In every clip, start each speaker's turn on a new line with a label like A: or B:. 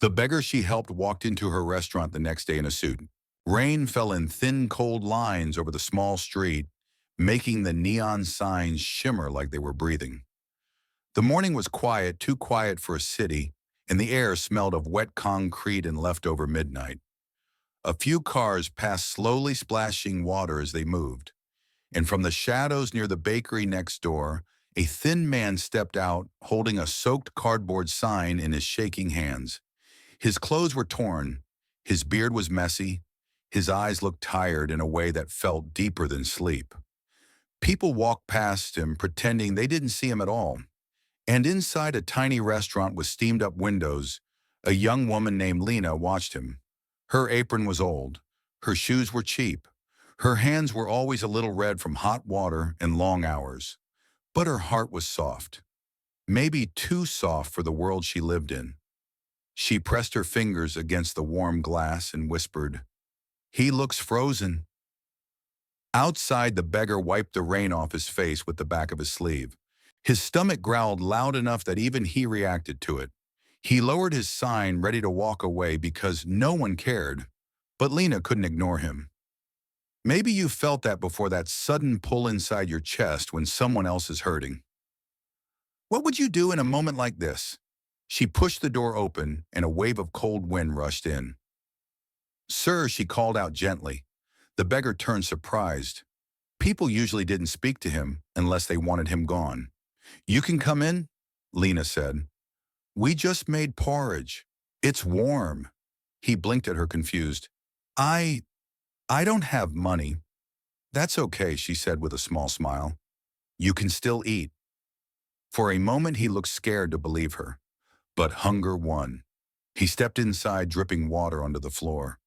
A: The beggar she helped walked into her restaurant the next day in a suit. Rain fell in thin, cold lines over the small street, making the neon signs shimmer like they were breathing. The morning was quiet, too quiet for a city, and the air smelled of wet concrete and leftover midnight. A few cars passed slowly, splashing water as they moved, and from the shadows near the bakery next door, a thin man stepped out, holding a soaked cardboard sign in his shaking hands. His clothes were torn, his beard was messy, his eyes looked tired in a way that felt deeper than sleep. People walked past him, pretending they didn't see him at all. And inside a tiny restaurant with steamed-up windows, a young woman named Lina watched him. Her apron was old, her shoes were cheap, her hands were always a little red from hot water and long hours. But her heart was soft, maybe too soft for the world she lived in. She pressed her fingers against the warm glass and whispered, "He looks frozen." Outside, the beggar wiped the rain off his face with the back of his sleeve. His stomach growled loud enough that even he reacted to it. He lowered his sign, ready to walk away because no one cared, but Lina couldn't ignore him. Maybe you felt that before, that sudden pull inside your chest when someone else is hurting. What would you do in a moment like this? She pushed the door open, and a wave of cold wind rushed in. "Sir," she called out gently. The beggar turned surprised. People usually didn't speak to him unless they wanted him gone. "You can come in," Lina said. "We just made porridge. It's warm." He blinked at her, confused. I, I don't have money." "That's okay," she said with a small smile. "You can still eat." For a moment he looked scared to believe her, but hunger won. He stepped inside, dripping water onto the floor.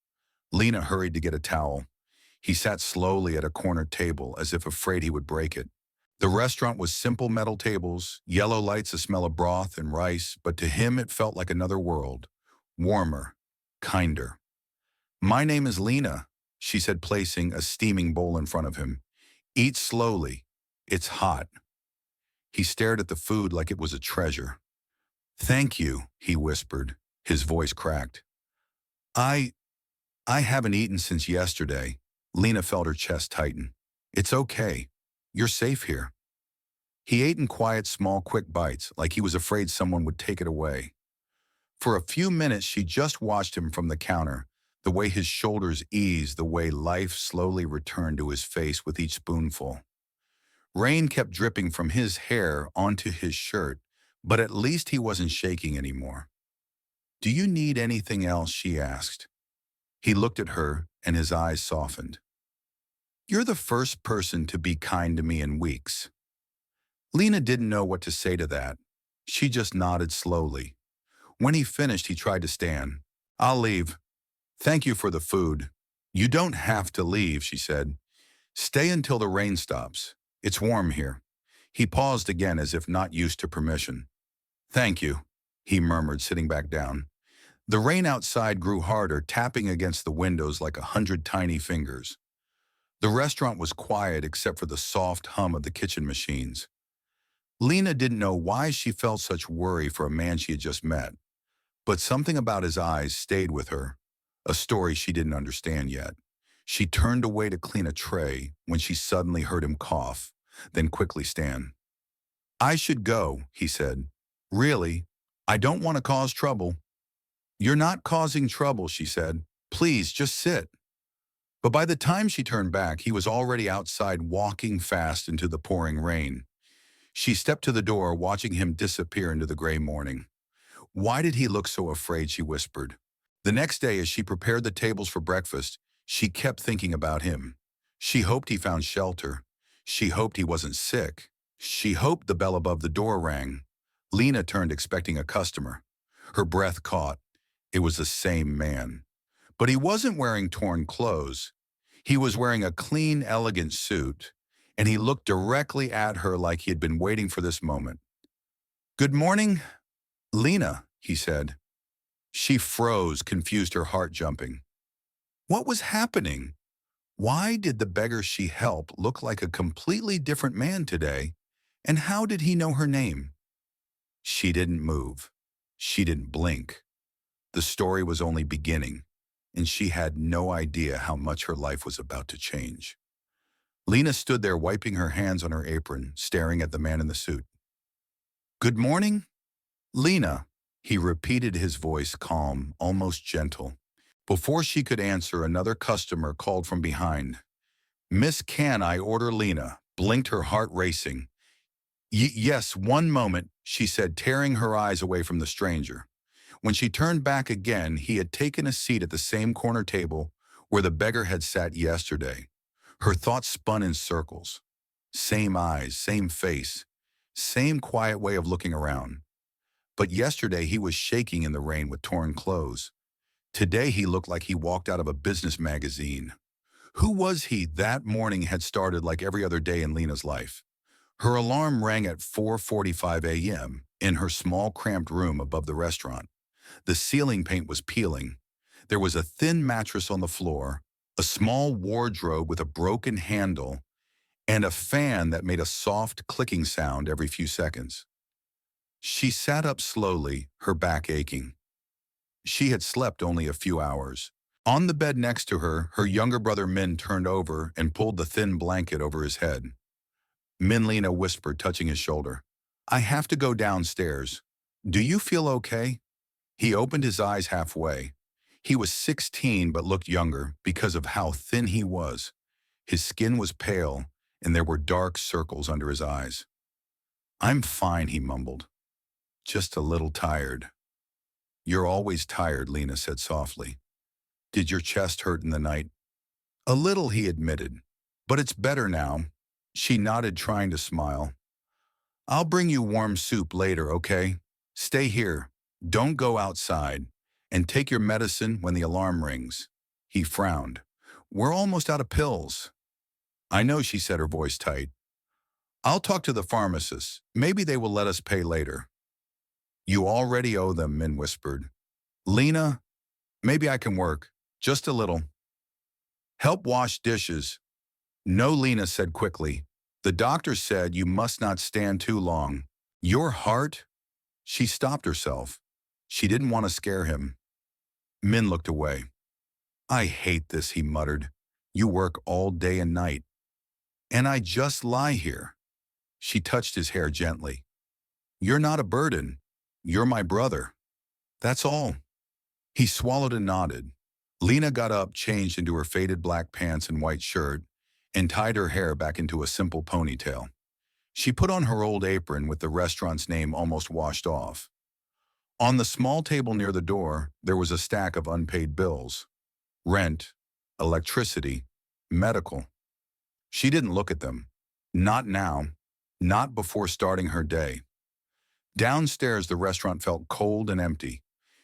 A: Lina hurried to get a towel. He sat slowly at a corner table, as if afraid he would break it. The restaurant was simple metal tables, yellow lights, a smell of broth and rice, but to him it felt like another world. Warmer, kinder. "My name is Lina," she said, placing a steaming bowl in front of him. "Eat slowly. It's hot." He stared at the food like it was a treasure. "Thank you," he whispered, his voice cracked. I, I haven't eaten since yesterday." Lina felt her chest tighten. "It's okay. You're safe here." He ate in quiet, small, quick bites, like he was afraid someone would take it away. For a few minutes, she just watched him from the counter, the way his shoulders eased, the way life slowly returned to his face with each spoonful. Rain kept dripping from his hair onto his shirt, but at least he wasn't shaking anymore. "Do you need anything else?" she asked. He looked at her, and his eyes softened. "You're the first person to be kind to me in weeks." Lina didn't know what to say to that. She just nodded slowly. When he finished, he tried to stand. "I'll leave. Thank you for the food." "You don't have to leave," she said. "Stay until the rain stops. It's warm here." He paused again, as if not used to permission. "Thank you," he murmured, sitting back down. The rain outside grew harder, tapping against the windows like 100 tiny fingers. The restaurant was quiet except for the soft hum of the kitchen machines. Lina didn't know why she felt such worry for a man she had just met, but something about his eyes stayed with her, a story she didn't understand yet. She turned away to clean a tray when she suddenly heard him cough, then quickly stand. "I should go," he said. "Really, I don't want to cause trouble." "You're not causing trouble," she said. "Please, just sit." But by the time she turned back, he was already outside, walking fast into the pouring rain. She stepped to the door, watching him disappear into the gray morning. "Why did he look so afraid?" she whispered. The next day, as she prepared the tables for breakfast, she kept thinking about him. She hoped he found shelter. She hoped he wasn't sick. She hoped the bell above the door rang. Lina turned, expecting a customer. Her breath caught. It was the same man. But he wasn't wearing torn clothes. He was wearing a clean, elegant suit, and he looked directly at her like he had been waiting for this moment. "Good morning, Lina," he said. She froze, confused, her heart jumping. What was happening? Why did the beggar she helped look like a completely different man today? And how did he know her name? She didn't move. She didn't blink. The story was only beginning, and she had no idea how much her life was about to change. Lina stood there wiping her hands on her apron, staring at the man in the suit. "Good morning, Lina," he repeated, his voice calm, almost gentle. Before she could answer, another customer called from behind. "Miss, can I order Lina?" Blinked, her heart racing. Yes, one moment," she said, tearing her eyes away from the stranger. When she turned back again, he had taken a seat at the same corner table where the beggar had sat yesterday. Her thoughts spun in circles. Same eyes, same face, same quiet way of looking around. But yesterday he was shaking in the rain with torn clothes. Today he looked like he walked out of a business magazine. Who was he? That morning had started like every other day in Lena's life. Her alarm rang at 4:45 a.m. in her small cramped room above the restaurant. The ceiling paint was peeling. There was a thin mattress on the floor, a small wardrobe with a broken handle, and a fan that made a soft clicking sound every few seconds. She sat up slowly, her back aching. She had slept only a few hours. On the bed next to her, her younger brother Min turned over and pulled the thin blanket over his head. Min, Lina whispered, touching his shoulder. "I have to go downstairs. Do you feel okay?" He opened his eyes halfway. He was 16 but looked younger because of how thin he was. His skin was pale, and there were dark circles under his eyes. "I'm fine," he mumbled. "Just a little tired." "You're always tired," Lina said softly. "Did your chest hurt in the night?" "A little," he admitted. "But it's better now." She nodded, trying to smile. "I'll bring you warm soup later, okay? Stay here. Don't go outside. And take your medicine when the alarm rings." He frowned. "We're almost out of pills." "I know," she said, her voice tight. "I'll talk to the pharmacist. Maybe they will let us pay later." "You already owe them," Min whispered. "Lina, maybe I can work. Just a little." "Help wash dishes." "No," Lina said quickly. "The doctor said you must not stand too long." "Your heart?" She stopped herself. She didn't want to scare him. Min looked away. "I hate this," he muttered. "You work all day and night. And I just lie here." She touched his hair gently. "You're not a burden. You're my brother. That's all." He swallowed and nodded. Lina got up, changed into her faded black pants and white shirt, and tied her hair back into a simple ponytail. She put on her old apron with the restaurant's name almost washed off. On the small table near the door, there was a stack of unpaid bills. Rent, electricity, medical. She didn't look at them. Not now. Not before starting her day. Downstairs, the restaurant felt cold and empty.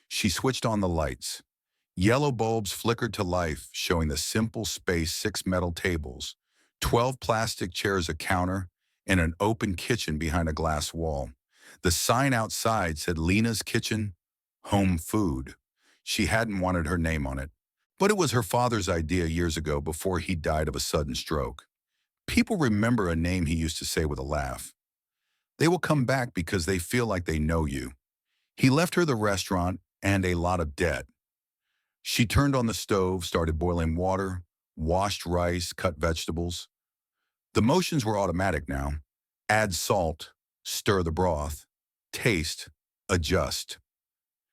A: She switched on the lights. Yellow bulbs flickered to life, showing the simple space: 6 metal tables, 12 plastic chairs, a counter, and an open kitchen behind a glass wall. The sign outside said Lina's Kitchen, Home Food. She hadn't wanted her name on it, but it was her father's idea years ago before he died of a sudden stroke. People remember a name he used to say with a laugh. They will come back because they feel like they know you. He left her the restaurant and a lot of debt. She turned on the stove, started boiling water, washed rice, cut vegetables. The motions were automatic now. Add salt, stir the broth, taste, adjust.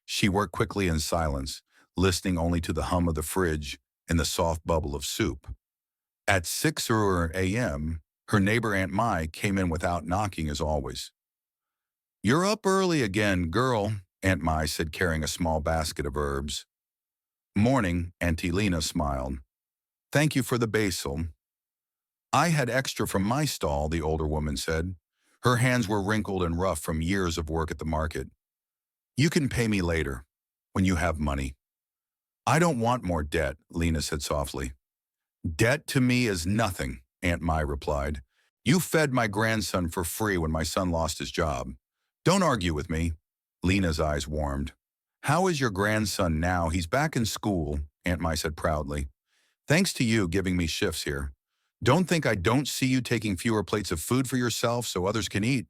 A: She worked quickly in silence, listening only to the hum of the fridge and the soft bubble of soup. At 6 a.m., her neighbor Aunt Mai came in without knocking as always. "You're up early again, girl," Aunt Mai said, carrying a small basket of herbs. "Morning," Auntie Lina smiled. "Thank you for the basil." "I had extra from my stall," the older woman said. Her hands were wrinkled and rough from years of work at the market. "You can pay me later, when you have money." "I don't want more debt," Lina said softly. "Debt to me is nothing," Aunt Mai replied. "You fed my grandson for free when my son lost his job. Don't argue with me." Lina's eyes warmed. "How is your grandson now? He's back in school," Aunt Mai said proudly. "Thanks to you giving me shifts here. Don't think I don't see you taking fewer plates of food for yourself so others can eat."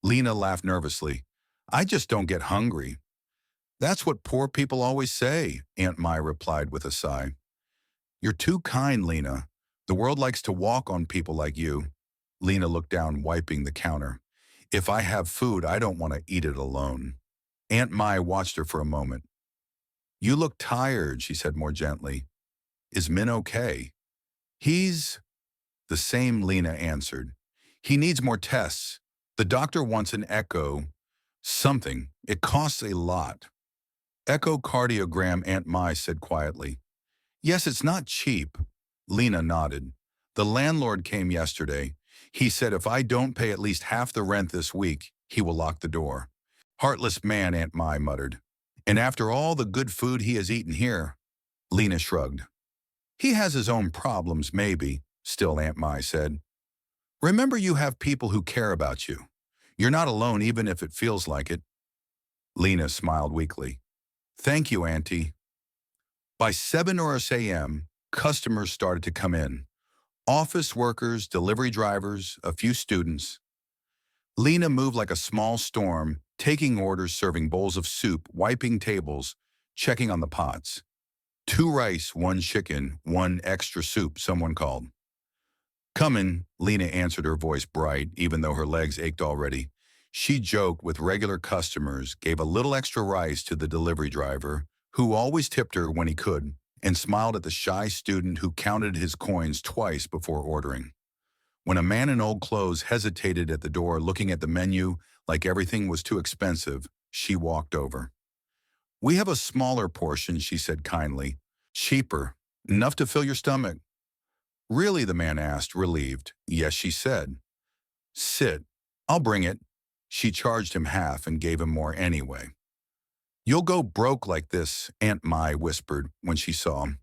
A: Lina laughed nervously. "I just don't get hungry." That's what poor people always say, Aunt Mai replied with a sigh. You're too kind, Lena. The world likes to walk on people like you. Lena looked down, wiping the counter. If I have food, I don't want to eat it alone. Aunt Mai watched her for a moment. You look tired, she said more gently. Is Min okay? He's the same, Lena answered. He needs more tests. The doctor wants an echo. Something. It costs a lot. Echocardiogram, Aunt Mai said quietly. Yes, it's not cheap. Lena nodded. The landlord came yesterday. He said if I don't pay at least half the rent this week, he will lock the door. Heartless man, Aunt Mai muttered. And after all the good food he has eaten here, Lena shrugged. He has his own problems, maybe, still Aunt Mai said. Remember you have people who care about you. You're not alone even if it feels like it. Lena smiled weakly. Thank you, Auntie. By 7 or 8 a.m., customers started to come in. Office workers, delivery drivers, a few students. Lena moved like a small storm, taking orders, serving bowls of soup, wiping tables, checking on the pots. 2 rice, 1 chicken, 1 extra soup, someone called. Comin', Lena answered, her voice bright, even though her legs ached already. She joked with regular customers, gave a little extra rice to the delivery driver, who always tipped her when he could, and smiled at the shy student who counted his coins twice before ordering. When a man in old clothes hesitated at the door looking at the menu like everything was too expensive, she walked over. We have a smaller portion, she said kindly. Cheaper. Enough to fill your stomach. Really, the man asked, relieved. Yes, she said. Sit. I'll bring it. She charged him half and gave him more anyway. You'll go broke like this, Aunt Mai whispered when she saw him.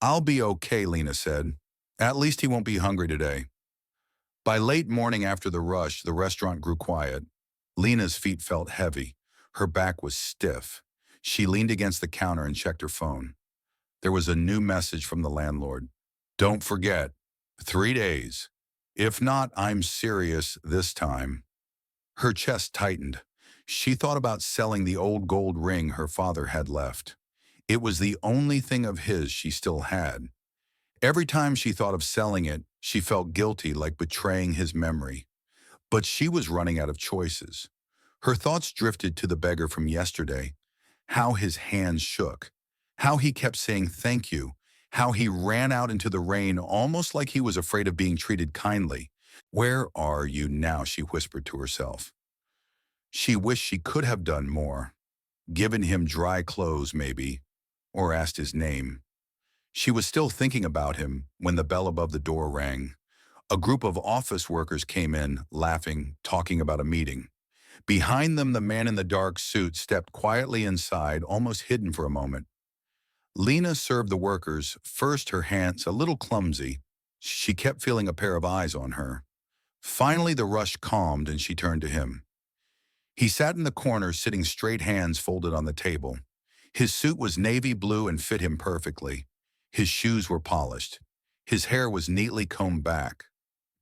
A: I'll be okay, Lena said. At least he won't be hungry today. By late morning after the rush, the restaurant grew quiet. Lena's feet felt heavy. Her back was stiff. She leaned against the counter and checked her phone. There was a new message from the landlord. Don't forget, 3 days. If not, I'm serious this time. Her chest tightened. She thought about selling the old gold ring her father had left. It was the only thing of his she still had. Every time she thought of selling it, she felt guilty, like betraying his memory. But she was running out of choices. Her thoughts drifted to the beggar from yesterday, how his hands shook, how he kept saying thank you, how he ran out into the rain almost like he was afraid of being treated kindly. Where are you now, she whispered to herself. She wished she could have done more, given him dry clothes maybe, or asked his name. She was still thinking about him when the bell above the door rang. A group of office workers came in, laughing, talking about a meeting. Behind them, the man in the dark suit stepped quietly inside, almost hidden for a moment. Lena served the workers, first her hands a little clumsy. She kept feeling a pair of eyes on her. Finally, the rush calmed and she turned to him. He sat in the corner, sitting straight, hands folded on the table. His suit was navy blue and fit him perfectly. His shoes were polished. His hair was neatly combed back.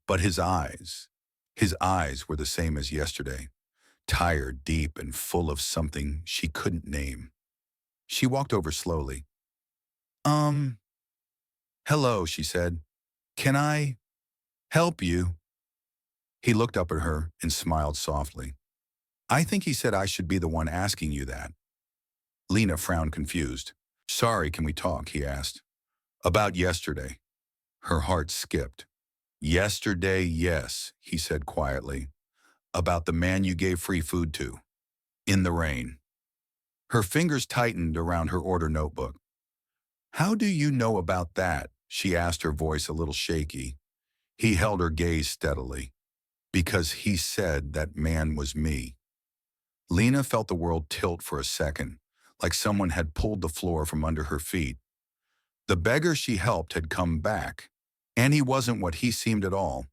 A: But his eyes were the same as yesterday, tired, deep, and full of something she couldn't name. She walked over slowly. Hello, she said. Can I help you? He looked up at her and smiled softly. I think he said I should be the one asking you that. Lena frowned, confused. Sorry, can we talk? He asked. About yesterday. Her heart skipped. Yesterday, yes, he said quietly. About the man you gave free food to. In the rain. Her fingers tightened around her order notebook. How do you know about that? She asked, her voice a little shaky. He held her gaze steadily. Because he said that man was me. Lena felt the world tilt for a second, like someone had pulled the floor from under her feet. The beggar she helped had come back, and he wasn't what he seemed at all.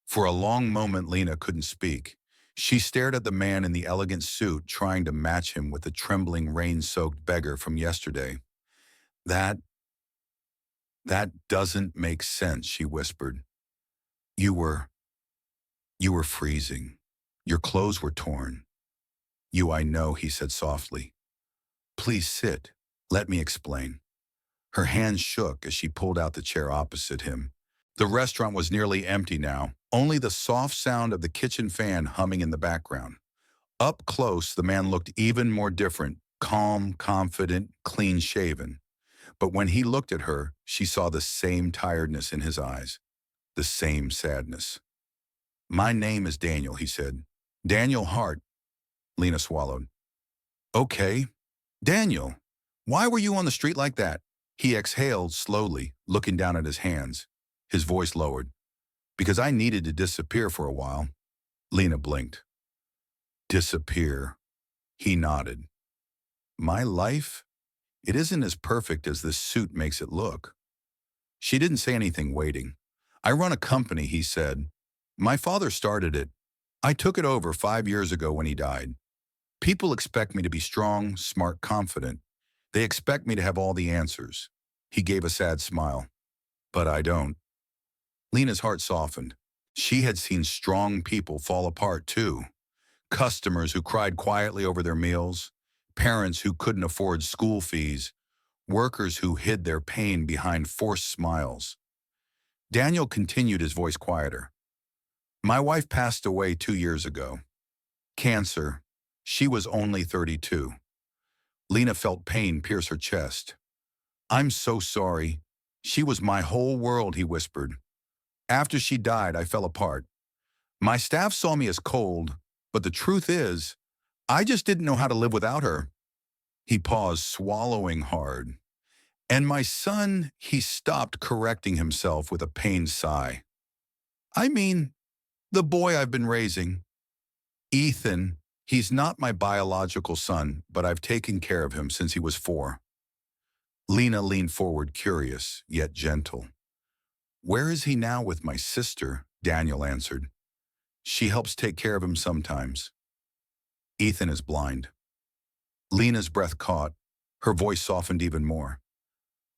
A: For a long moment, Lena couldn't speak. She stared at the man in the elegant suit, trying to match him with the trembling, rain-soaked beggar from yesterday. That doesn't make sense, she whispered. You were freezing. Your clothes were torn. I know, he said softly. Please sit. Let me explain. Her hands shook as she pulled out the chair opposite him. The restaurant was nearly empty now, only the soft sound of the kitchen fan humming in the background. Up close, the man looked even more different, calm, confident, clean-shaven. But when he looked at her, she saw the same tiredness in his eyes, the same sadness. My name is Daniel, he said. Daniel Hart. Lina swallowed. Okay. Daniel, why were you on the street like that? He exhaled slowly, looking down at his hands. His voice lowered. Because I needed to disappear for a while. Lina blinked. Disappear. He nodded. My life? It isn't as perfect as this suit makes it look. She didn't say anything, waiting. I run a company, he said. My father started it. I took it over 5 years ago when he died. People expect me to be strong, smart, confident. They expect me to have all the answers. He gave a sad smile. But I don't. Lina's heart softened. She had seen strong people fall apart too. Customers who cried quietly over their meals, parents who couldn't afford school fees, workers who hid their pain behind forced smiles. Daniel continued, his voice quieter. My wife passed away 2 years ago. Cancer. She was only 32. Lina felt pain pierce her chest. I'm so sorry. She was my whole world, he whispered. After she died, I fell apart. My staff saw me as cold, but the truth is, I just didn't know how to live without her. He paused, swallowing hard. And my son, he stopped, correcting himself with a pained sigh. I mean, the boy I've been raising. Ethan, he's not my biological son, but I've taken care of him since he was 4. Lina leaned forward, curious, yet gentle. Where is he now with my sister? Daniel answered. She helps take care of him sometimes. Ethan is blind. Lina's breath caught. Her voice softened even more.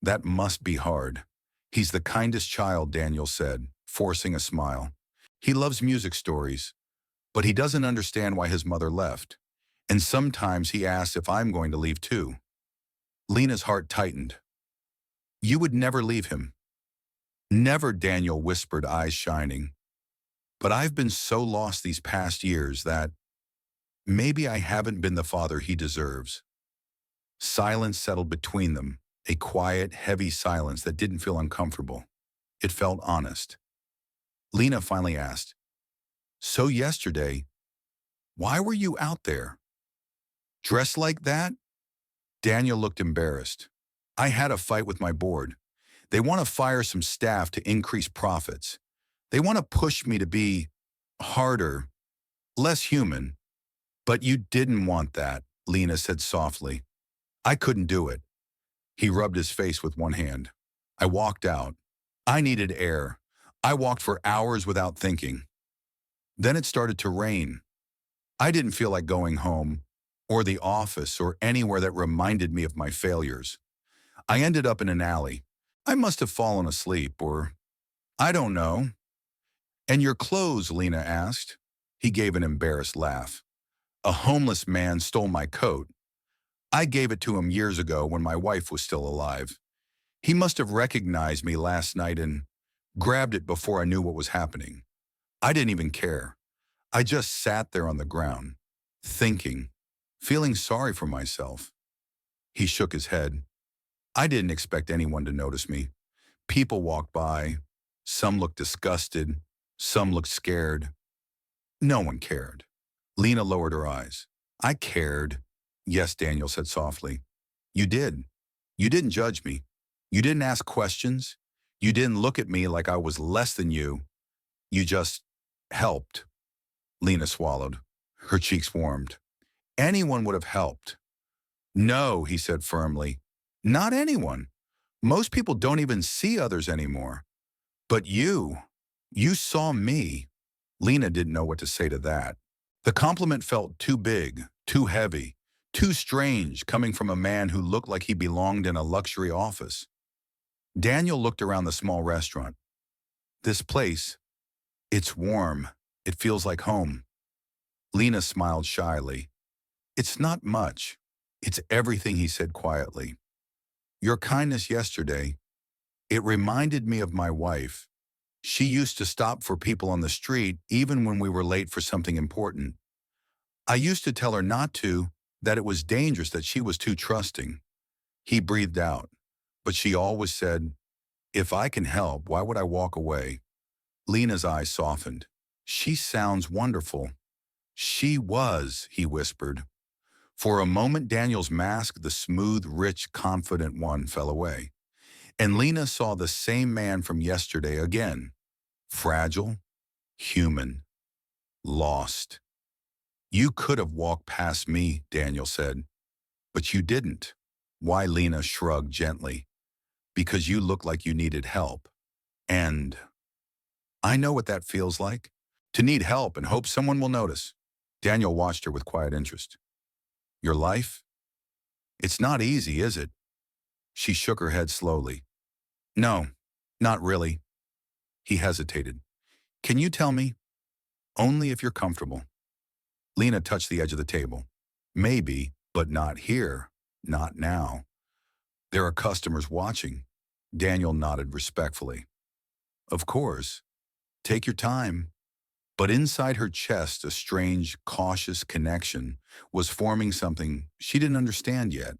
A: That must be hard. He's the kindest child, Daniel said, forcing a smile. He loves music stories, but he doesn't understand why his mother left. And sometimes he asks if I'm going to leave too. Lina's heart tightened. You would never leave him. Never, Daniel whispered, eyes shining. But I've been so lost these past years that maybe I haven't been the father he deserves. Silence settled between them, a quiet, heavy silence that didn't feel uncomfortable. It felt honest. Lina finally asked, So yesterday, why were you out there? Dressed like that? Daniel looked embarrassed. I had a fight with my board. They want to fire some staff to increase profits. They want to push me to be harder, less human. But you didn't want that, Lina said softly. I couldn't do it. He rubbed his face with one hand. I walked out. I needed air. I walked for hours without thinking. Then it started to rain. I didn't feel like going home, or the office, or anywhere that reminded me of my failures. I ended up in an alley. I must have fallen asleep, or I don't know. And your clothes, Lina asked. He gave an embarrassed laugh. A homeless man stole my coat. I gave it to him years ago when my wife was still alive. He must have recognized me last night and grabbed it before I knew what was happening. I didn't even care. I just sat there on the ground, thinking, feeling sorry for myself. He shook his head. I didn't expect anyone to notice me. People walked by. Some looked disgusted. Some looked scared. No one cared. Lina lowered her eyes. I cared. Yes, Daniel said softly. You did. You didn't judge me. You didn't ask questions. You didn't look at me like I was less than you. You just helped. Lina swallowed. Her cheeks warmed. Anyone would have helped. No, he said firmly. Not anyone. Most people don't even see others anymore. But you saw me. Lina didn't know what to say to that. The compliment felt too big, too heavy, too strange coming from a man who looked like he belonged in a luxury office. Daniel looked around the small restaurant. This place, it's warm. It feels like home. Lina smiled shyly. It's not much. It's everything, he said quietly. Your kindness yesterday, it reminded me of my wife. She used to stop for people on the street even when we were late for something important. I used to tell her not to, that it was dangerous, that she was too trusting. He breathed out. But she always said, if I can help, why would I walk away? Lena's eyes softened. She sounds wonderful. She was, he whispered. For a moment, Daniel's mask, the smooth, rich, confident one, fell away. And Lina saw the same man from yesterday again. Fragile, human, lost. You could have walked past me, Daniel said, but you didn't. Why? Lina shrugged gently. Because you looked like you needed help. And I know what that feels like. To need help and hope someone will notice. Daniel watched her with quiet interest. Your life? It's not easy, is it? She shook her head slowly. No, not really. He hesitated. Can you tell me? Only if you're comfortable. Lina touched the edge of the table. Maybe, but not here. Not now. There are customers watching. Daniel nodded respectfully. Of course. Take your time. But inside her chest, a strange, cautious connection was forming, something she didn't understand yet.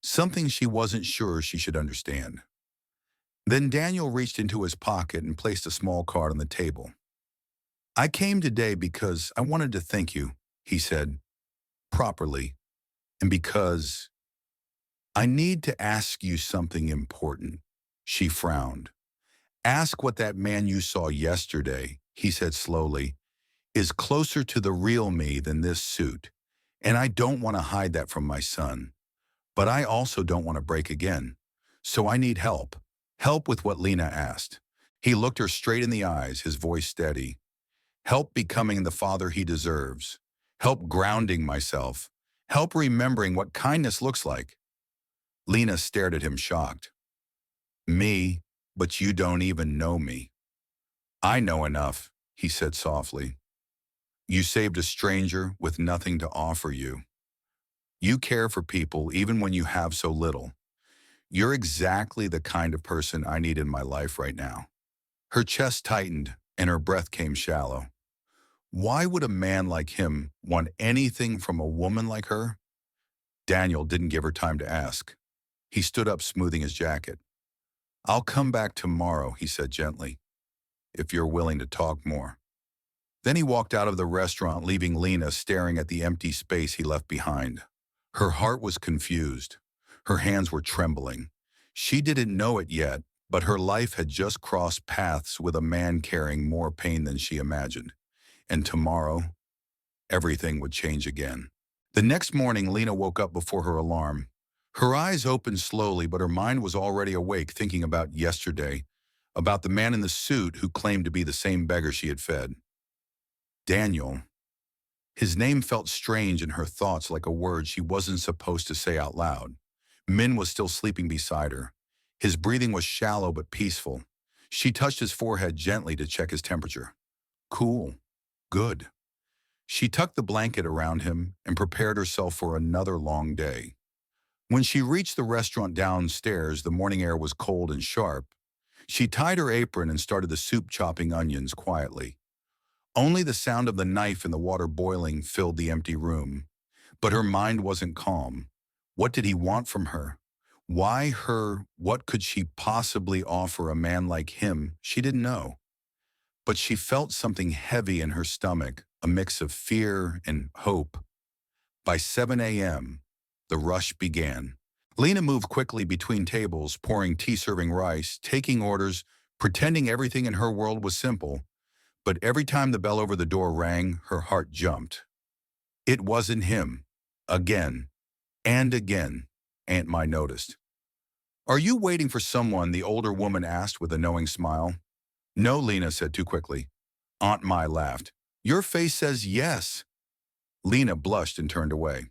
A: Something she wasn't sure she should understand. Then Daniel reached into his pocket and placed a small card on the table. I came today because I wanted to thank you, he said, properly, and because I need to ask you something important. She frowned. Ask what that man you saw yesterday, he said slowly, is closer to the real me than this suit. And I don't want to hide that from my son. But I also don't want to break again. So I need help. Help with what Lina asked. He looked her straight in the eyes, his voice steady. Help becoming the father he deserves. Help grounding myself. Help remembering what kindness looks like. Lina stared at him shocked. Me, but you don't even know me. I know enough, he said softly. You saved a stranger with nothing to offer you. You care for people even when you have so little. You're exactly the kind of person I need in my life right now. Her chest tightened and her breath came shallow. Why would a man like him want anything from a woman like her? Daniel didn't give her time to ask. He stood up, smoothing his jacket. I'll come back tomorrow, he said gently, if you're willing to talk more. Then he walked out of the restaurant, leaving Lina staring at the empty space he left behind. Her heart was confused. Her hands were trembling. She didn't know it yet, but her life had just crossed paths with a man carrying more pain than she imagined. And tomorrow, everything would change again. The next morning, Lina woke up before her alarm. Her eyes opened slowly, but her mind was already awake, thinking about yesterday, about the man in the suit who claimed to be the same beggar she had fed. Daniel. His name felt strange in her thoughts, like a word she wasn't supposed to say out loud. Min was still sleeping beside her. His breathing was shallow but peaceful. She touched his forehead gently to check his temperature. Cool. Good. She tucked the blanket around him and prepared herself for another long day. When she reached the restaurant downstairs, the morning air was cold and sharp. She tied her apron and started the soup, chopping onions quietly. Only the sound of the knife and the water boiling filled the empty room. But her mind wasn't calm. What did he want from her? Why her? What could she possibly offer a man like him? She didn't know. But she felt something heavy in her stomach, a mix of fear and hope. By 7 a.m., the rush began. Lina moved quickly between tables, pouring tea, serving rice, taking orders, pretending everything in her world was simple. But every time the bell over the door rang, her heart jumped. It wasn't him. Again and again, Aunt Mai noticed. Are you waiting for someone? The older woman asked with a knowing smile. No, Lina said too quickly. Aunt Mai laughed. Your face says yes. Lina blushed and turned away.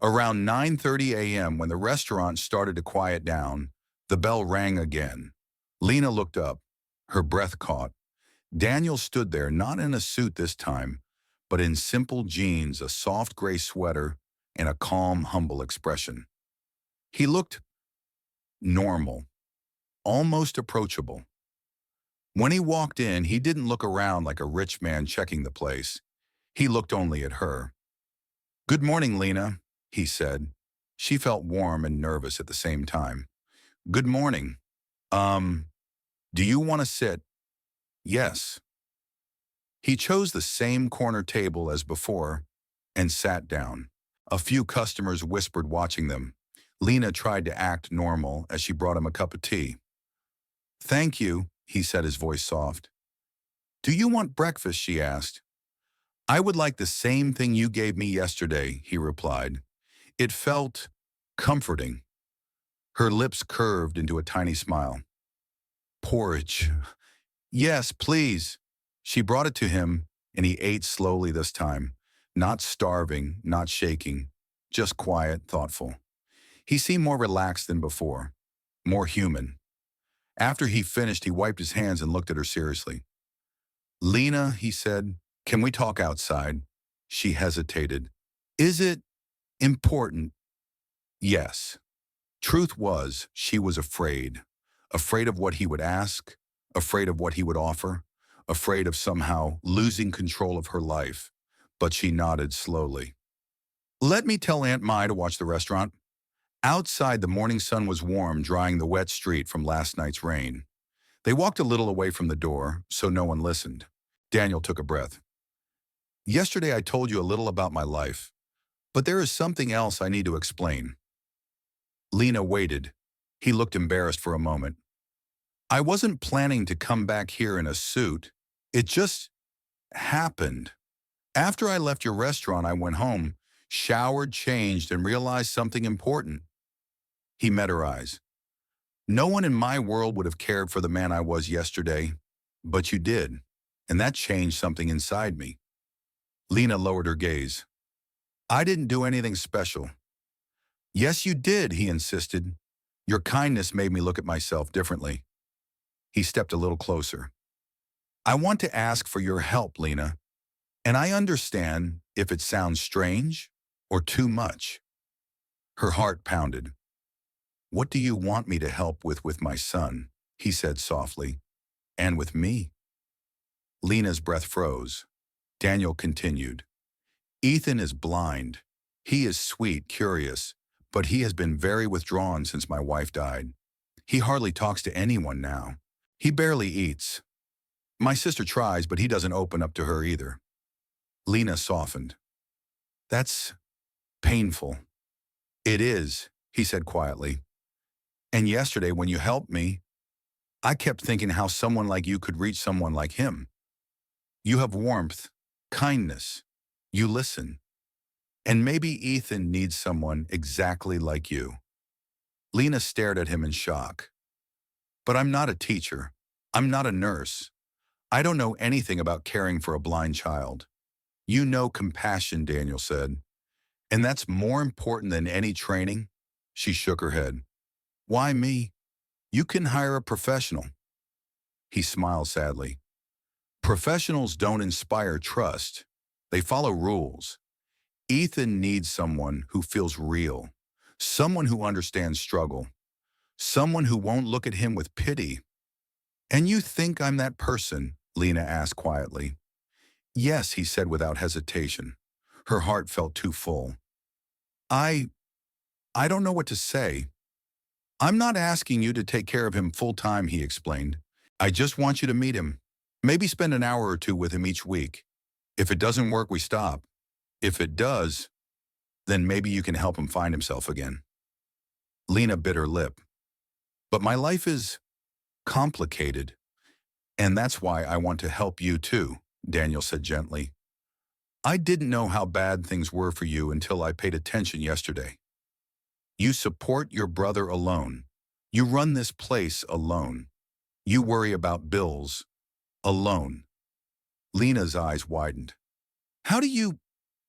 A: Around 9:30 a.m., when the restaurant started to quiet down, the bell rang again. Lina looked up. Her breath caught. Daniel stood there, not in a suit this time, but in simple jeans, a soft gray sweater, and a calm, humble expression. He looked normal, almost approachable. When he walked in, he didn't look around like a rich man checking the place. He looked only at her. "Good morning, Lina," he said. She felt warm and nervous at the same time. "Good morning. Um, do you want to sit?" "Yes." He chose the same corner table as before and sat down. A few customers whispered, watching them. Lina tried to act normal as she brought him a cup of tea. "Thank you," he said, his voice soft. "Do you want breakfast?" she asked. "I would like the same thing you gave me yesterday," he replied. It felt comforting. Her lips curved into a tiny smile. "Porridge. Yes, please." She brought it to him, and he ate slowly this time, not starving, not shaking, just quiet, thoughtful. He seemed more relaxed than before, more human. After he finished, he wiped his hands and looked at her seriously. "Lina," he said, "can we talk outside?" She hesitated. "Is it important?" Yes. Truth was, she was afraid. Afraid of what he would ask, afraid of what he would offer, afraid of somehow losing control of her life. But she nodded slowly. "Let me tell Aunt Mai to watch the restaurant." Outside, the morning sun was warm, drying the wet street from last night's rain. They walked a little away from the door, so no one listened. Daniel took a breath. "Yesterday I told you a little about my life, but there is something else I need to explain." Lina waited. He looked embarrassed for a moment. "I wasn't planning to come back here in a suit. It just happened. After I left your restaurant, I went home, showered, changed, and realized something important." He met her eyes. "No one in my world would have cared for the man I was yesterday, but you did, and that changed something inside me." Lina lowered her gaze. "I didn't do anything special." "Yes, you did," he insisted. "Your kindness made me look at myself differently." He stepped a little closer. "I want to ask for your help, Lina, and I understand if it sounds strange or too much." Her heart pounded. "What do you want me to help with my son?" he said softly. "And with me?" Lina's breath froze. Daniel continued. "Ethan is blind. He is sweet, curious, but he has been very withdrawn since my wife died. He hardly talks to anyone now. He barely eats. My sister tries, but he doesn't open up to her either." Lina softened. "That's painful." "It is," he said quietly. "And yesterday when you helped me, I kept thinking how someone like you could reach someone like him. You have warmth, kindness. You listen. And maybe Ethan needs someone exactly like you." Lina stared at him in shock. "But I'm not a teacher. I'm not a nurse. I don't know anything about caring for a blind child." "You know compassion," Daniel said. "And that's more important than any training." She shook her head. "Why me? You can hire a professional." He smiled sadly. "Professionals don't inspire trust. They follow rules. Ethan needs someone who feels real, someone who understands struggle, someone who won't look at him with pity." "And you think I'm that person?" Lina asked quietly. "Yes," he said without hesitation. Her heart felt too full. I I don't know what to say. I'm not asking you to take care of him full time," he explained. "I just want you to meet him. Maybe spend an hour or two with him each week. If it doesn't work, we stop. If it does, then maybe you can help him find himself again." Lina bit her lip. "But my life is complicated, and that's why I want to help you too," Daniel said gently. "I didn't know how bad things were for you until I paid attention yesterday. You support your brother alone. You run this place alone. You worry about bills alone." Lina's eyes widened. "How do you—"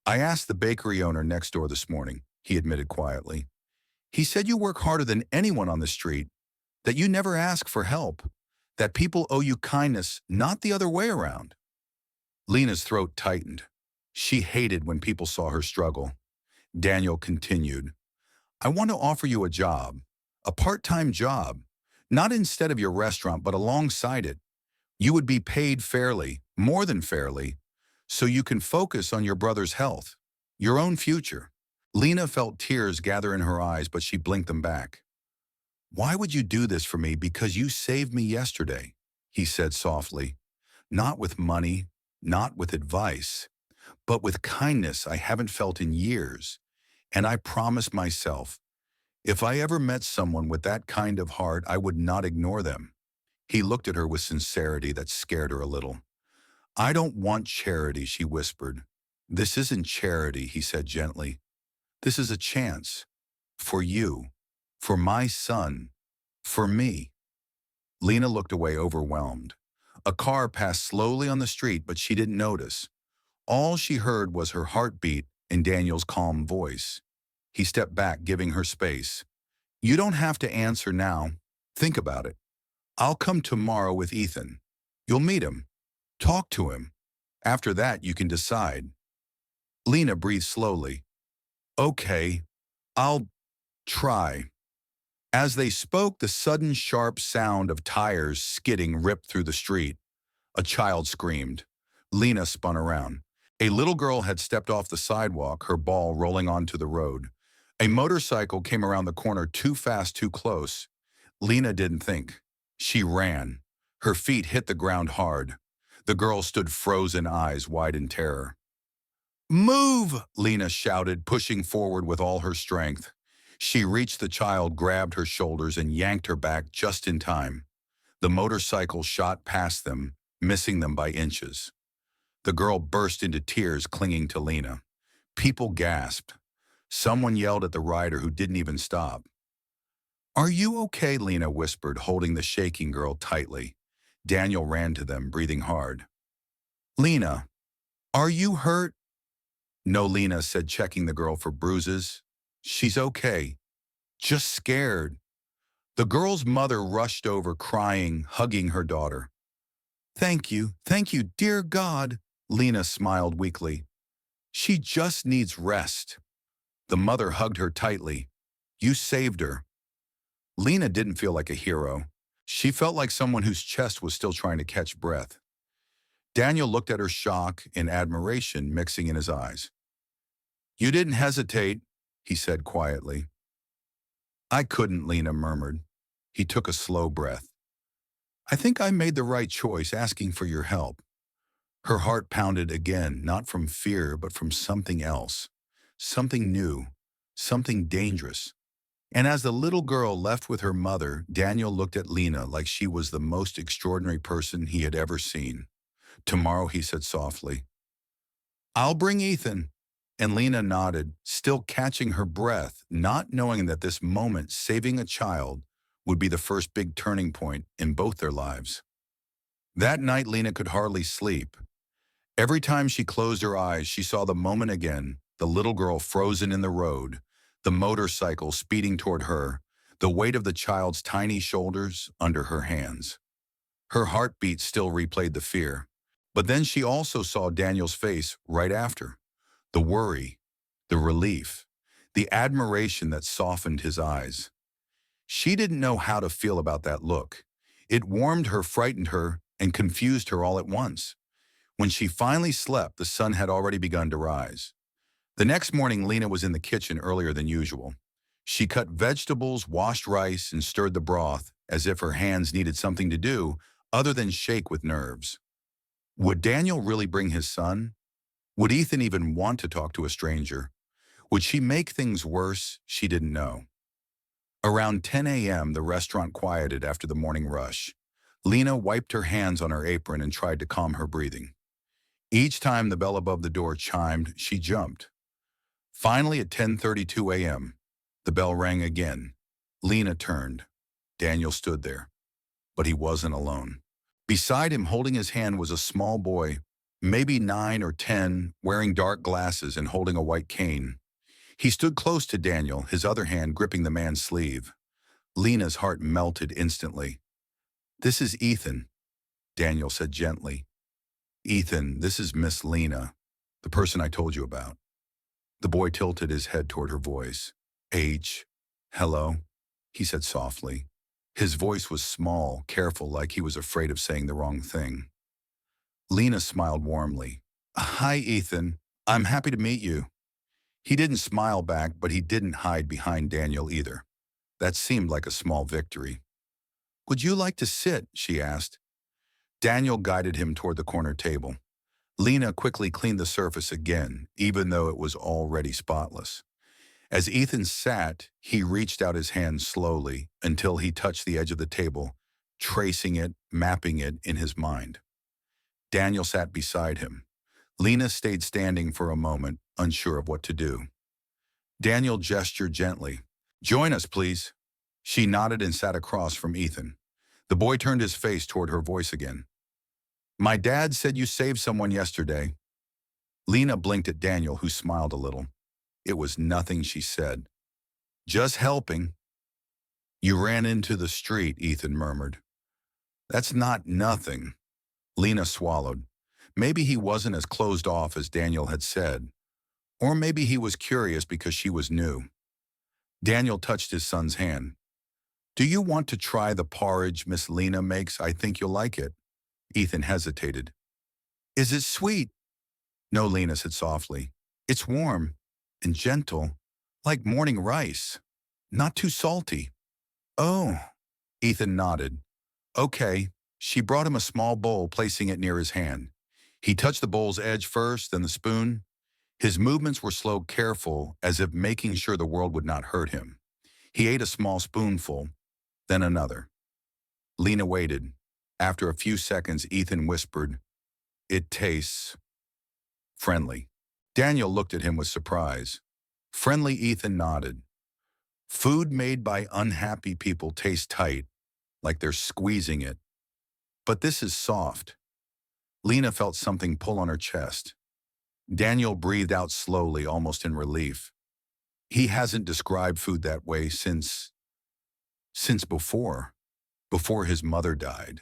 A: "I asked the bakery owner next door this morning," he admitted quietly. "He said you work harder than anyone on the street, that you never ask for help, that people owe you kindness, not the other way around." Lina's throat tightened. She hated when people saw her struggle. Daniel continued, I want to offer you a job, a part-time job, not instead of your restaurant, but alongside it. You would be paid fairly, more than fairly, so you can focus on your brother's health, your own future. Lina felt tears gather in her eyes, but she blinked them back. Why would you do this for me? Because you saved me yesterday, he said softly. Not with money, not with advice, but with kindness I haven't felt in years. And I promised myself, if I ever met someone with that kind of heart, I would not ignore them. He looked at her with sincerity that scared her a little. I don't want charity, she whispered. This isn't charity, he said gently. This is a chance. For you. For my son. For me. Lina looked away overwhelmed. A car passed slowly on the street, but she didn't notice. All she heard was her heartbeat and Daniel's calm voice. He stepped back, giving her space. You don't have to answer now. Think about it. I'll come tomorrow with Ethan. You'll meet him. Talk to him. After that, you can decide. Lina breathed slowly. Okay, I'll try. As they spoke, the sudden sharp sound of tires skidding ripped through the street. A child screamed. Lina spun around. A little girl had stepped off the sidewalk, her ball rolling onto the road. A motorcycle came around the corner too fast, too close. Lina didn't think. She ran. Her feet hit the ground hard. The girl stood frozen, eyes wide in terror. Move! Lina shouted, pushing forward with all her strength. She reached the child, grabbed her shoulders, and yanked her back just in time. The motorcycle shot past them, missing them by inches. The girl burst into tears, clinging to Lina. People gasped. Someone yelled at the rider, who didn't even stop. Are you okay? Lina whispered, holding the shaking girl tightly. Daniel ran to them, breathing hard. Lina, are you hurt? No, Lina said, checking the girl for bruises. She's okay. Just scared. The girl's mother rushed over, crying, hugging her daughter. Thank you, dear God, Lina smiled weakly. She just needs rest. The mother hugged her tightly. You saved her. Lina didn't feel like a hero. She felt like someone whose chest was still trying to catch breath. Daniel looked at her, shock and admiration mixing in his eyes. You didn't hesitate, he said quietly. I couldn't, Lina murmured. He took a slow breath. I think I made the right choice asking for your help. Her heart pounded again, not from fear, but from something else. Something new, something dangerous. And as the little girl left with her mother, Daniel looked at Lina like she was the most extraordinary person he had ever seen. Tomorrow, he said softly. I'll bring Ethan. And Lina nodded, still catching her breath, not knowing that this moment, saving a child, would be the first big turning point in both their lives. That night, Lina could hardly sleep. Every time she closed her eyes, she saw the moment again, the little girl frozen in the road, the motorcycle speeding toward her, the weight of the child's tiny shoulders under her hands. Her heartbeat still replayed the fear. But then she also saw Daniel's face right after. The worry, the relief, the admiration that softened his eyes. She didn't know how to feel about that look. It warmed her, frightened her, and confused her all at once. When she finally slept, the sun had already begun to rise. The next morning, Lina was in the kitchen earlier than usual. She cut vegetables, washed rice, and stirred the broth, as if her hands needed something to do other than shake with nerves. Would Daniel really bring his son? Would Ethan even want to talk to a stranger? Would she make things worse? She didn't know. Around 10 a.m., the restaurant quieted after the morning rush. Lina wiped her hands on her apron and tried to calm her breathing. Each time the bell above the door chimed, she jumped. Finally, at 10:32 a.m., the bell rang again. Lina turned. Daniel stood there. But he wasn't alone. Beside him, holding his hand, was a small boy, maybe 9 or 10, wearing dark glasses and holding a white cane. He stood close to Daniel, his other hand gripping the man's sleeve. Lina's heart melted instantly. This is Ethan, Daniel said gently. Ethan, this is Miss Lina, the person I told you about. The boy tilted his head toward her voice. Hello, he said softly. His voice was small, careful, like he was afraid of saying the wrong thing. Lina smiled warmly. Hi, Ethan. I'm happy to meet you. He didn't smile back, but he didn't hide behind Daniel either. That seemed like a small victory. Would you like to sit? She asked. Daniel guided him toward the corner table. Lina quickly cleaned the surface again, even though it was already spotless. As Ethan sat, he reached out his hand slowly until he touched the edge of the table, tracing it, mapping it in his mind. Daniel sat beside him. Lina stayed standing for a moment, unsure of what to do. Daniel gestured gently. Join us, please. She nodded and sat across from Ethan. The boy turned his face toward her voice again. My dad said you saved someone yesterday. Lina blinked at Daniel, who smiled a little. It was nothing, she said. Just helping. You ran into the street, Ethan murmured. That's not nothing. Lina swallowed. Maybe he wasn't as closed off as Daniel had said. Or maybe he was curious because she was new. Daniel touched his son's hand. Do you want to try the porridge Miss Lina makes? I think you'll like it. Ethan hesitated. Is it sweet? No, Lina said softly. It's warm and gentle, like morning rice. Not too salty. Oh, Ethan nodded. Okay. She brought him a small bowl, placing it near his hand. He touched the bowl's edge first, then the spoon. His movements were slow, careful, as if making sure the world would not hurt him. He ate a small spoonful, then another. Lina waited. After a few seconds, Ethan whispered, It tastes friendly. Daniel looked at him with surprise. Friendly, Ethan nodded. Food made by unhappy people tastes tight, like they're squeezing it. But this is soft. Lina felt something pull on her chest. Daniel breathed out slowly, almost in relief. He hasn't described food that way since before his mother died.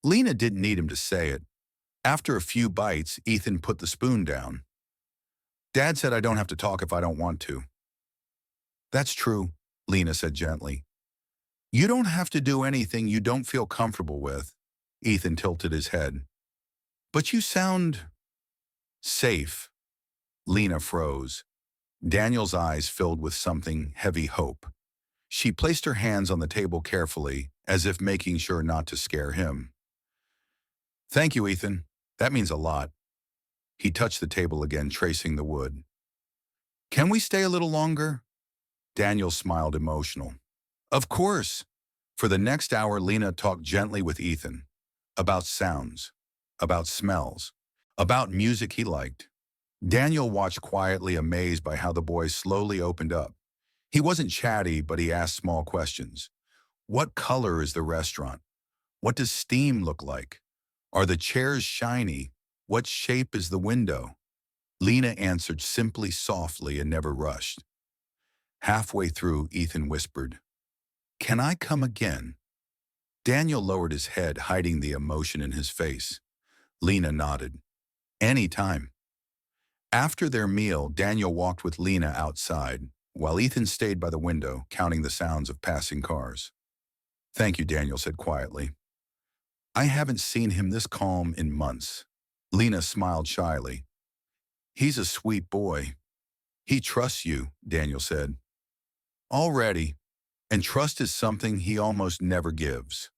A: Lina didn't need him to say it. After a few bites, Ethan put the spoon down. Dad said I don't have to talk if I don't want to. That's true, Lina said gently. You don't have to do anything you don't feel comfortable with. Ethan tilted his head. But you sound safe. Lina froze. Daniel's eyes filled with something heavy hope. She placed her hands on the table carefully, as if making sure not to scare him. Thank you, Ethan. That means a lot. He touched the table again, tracing the wood. Can we stay a little longer? Daniel smiled, emotional. Of course. For the next hour, Lina talked gently with Ethan. About sounds, about smells, about music he liked. Daniel watched quietly, amazed by how the boy slowly opened up. He wasn't chatty, but he asked small questions. What color is the restaurant? What does steam look like? Are the chairs shiny? What shape is the window? Lina answered simply, softly, and never rushed. Halfway through, Ethan whispered, Can I come again? Daniel lowered his head, hiding the emotion in his face. Lina nodded. Anytime. After their meal, Daniel walked with Lina outside, while Ethan stayed by the window, counting the sounds of passing cars. Thank you, Daniel said quietly. I haven't seen him this calm in months. Lina smiled shyly. He's a sweet boy. He trusts you, Daniel said. Already. And trust is something he almost never gives.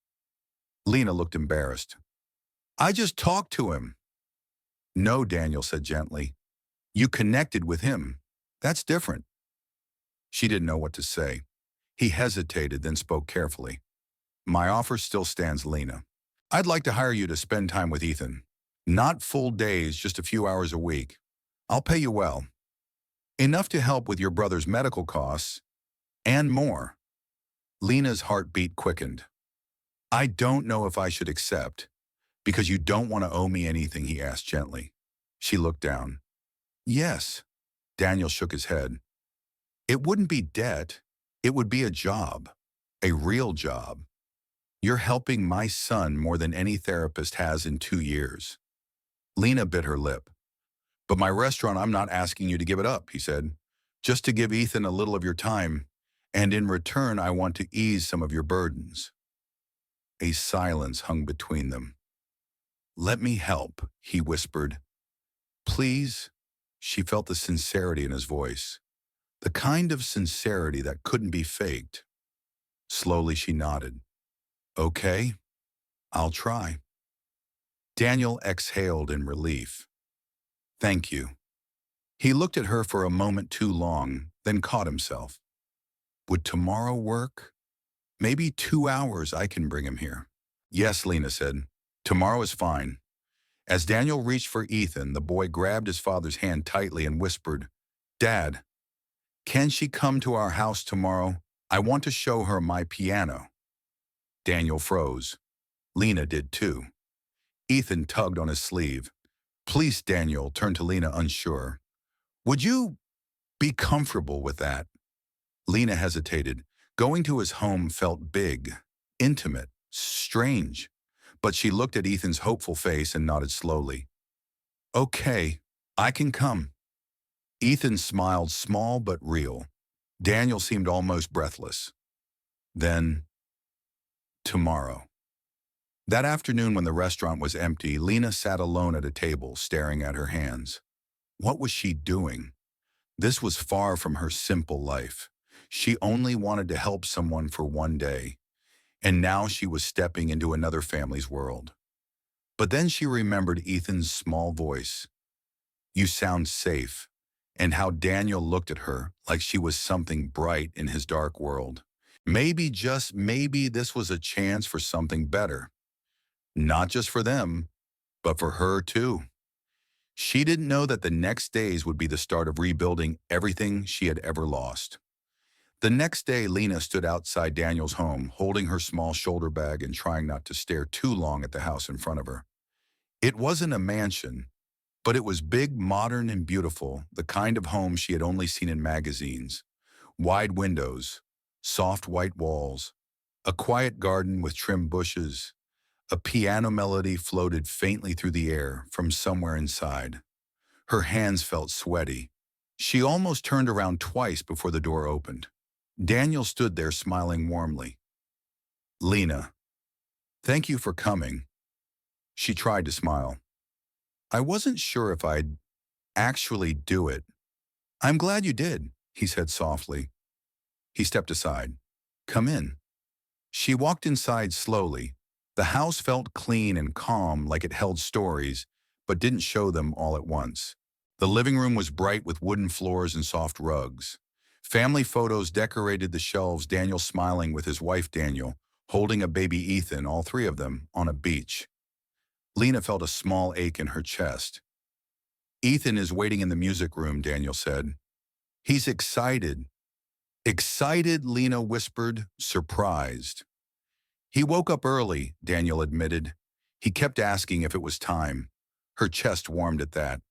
A: Lina looked embarrassed. I just talked to him. No, Daniel said gently. You connected with him. That's different. She didn't know what to say. He hesitated, then spoke carefully. My offer still stands, Lina. I'd like to hire you to spend time with Ethan. Not full days, just a few hours a week. I'll pay you well. Enough to help with your brother's medical costs, and more. Lina's heartbeat quickened. I don't know if I should accept, because you don't want to owe me anything, he asked gently. She looked down. Yes. Daniel shook his head. It wouldn't be debt. It would be a job. A real job. You're helping my son more than any therapist has in 2 years. Lina bit her lip. But my restaurant, I'm not asking you to give it up, he said. Just to give Ethan a little of your time, and in return, I want to ease some of your burdens. A silence hung between them. Let me help, he whispered. Please? She felt the sincerity in his voice, the kind of sincerity that couldn't be faked. Slowly she nodded. Okay, I'll try. Daniel exhaled in relief. Thank you. He looked at her for a moment too long, then caught himself. Would tomorrow work? Maybe 2 hours I can bring him here. Yes, Lina said. Tomorrow is fine. As Daniel reached for Ethan, the boy grabbed his father's hand tightly and whispered, Dad, can she come to our house tomorrow? I want to show her my piano. Daniel froze. Lina did too. Ethan tugged on his sleeve. Please, Daniel turned to Lina unsure. Would you be comfortable with that? Lina hesitated. Going to his home felt big, intimate, strange. But she looked at Ethan's hopeful face and nodded slowly. Okay, I can come. Ethan smiled, small but real. Daniel seemed almost breathless. Then, tomorrow. That afternoon when the restaurant was empty, Lina sat alone at a table, staring at her hands. What was she doing? This was far from her simple life. She only wanted to help someone for one day, and now she was stepping into another family's world. But then she remembered Ethan's small voice. You sound safe, and how Daniel looked at her like she was something bright in his dark world. Maybe, just maybe, this was a chance for something better. Not just for them, but for her too. She didn't know that the next days would be the start of rebuilding everything she had ever lost. The next day, Lina stood outside Daniel's home, holding her small shoulder bag and trying not to stare too long at the house in front of her. It wasn't a mansion, but it was big, modern, and beautiful, the kind of home she had only seen in magazines. Wide windows, soft white walls, a quiet garden with trimmed bushes. A piano melody floated faintly through the air from somewhere inside. Her hands felt sweaty. She almost turned around twice before the door opened. Daniel stood there smiling warmly. Lina, thank you for coming. She tried to smile. I wasn't sure if I'd actually do it. I'm glad you did, he said softly. He stepped aside. Come in. She walked inside slowly. The house felt clean and calm, like it held stories, but didn't show them all at once. The living room was bright with wooden floors and soft rugs. Family photos decorated the shelves, Daniel smiling with his wife Daniel, holding a baby Ethan, all three of them, on a beach. Lina felt a small ache in her chest. Ethan is waiting in the music room, Daniel said. He's excited. Excited, Lina whispered, surprised. He woke up early, Daniel admitted. He kept asking if it was time. Her chest warmed at that.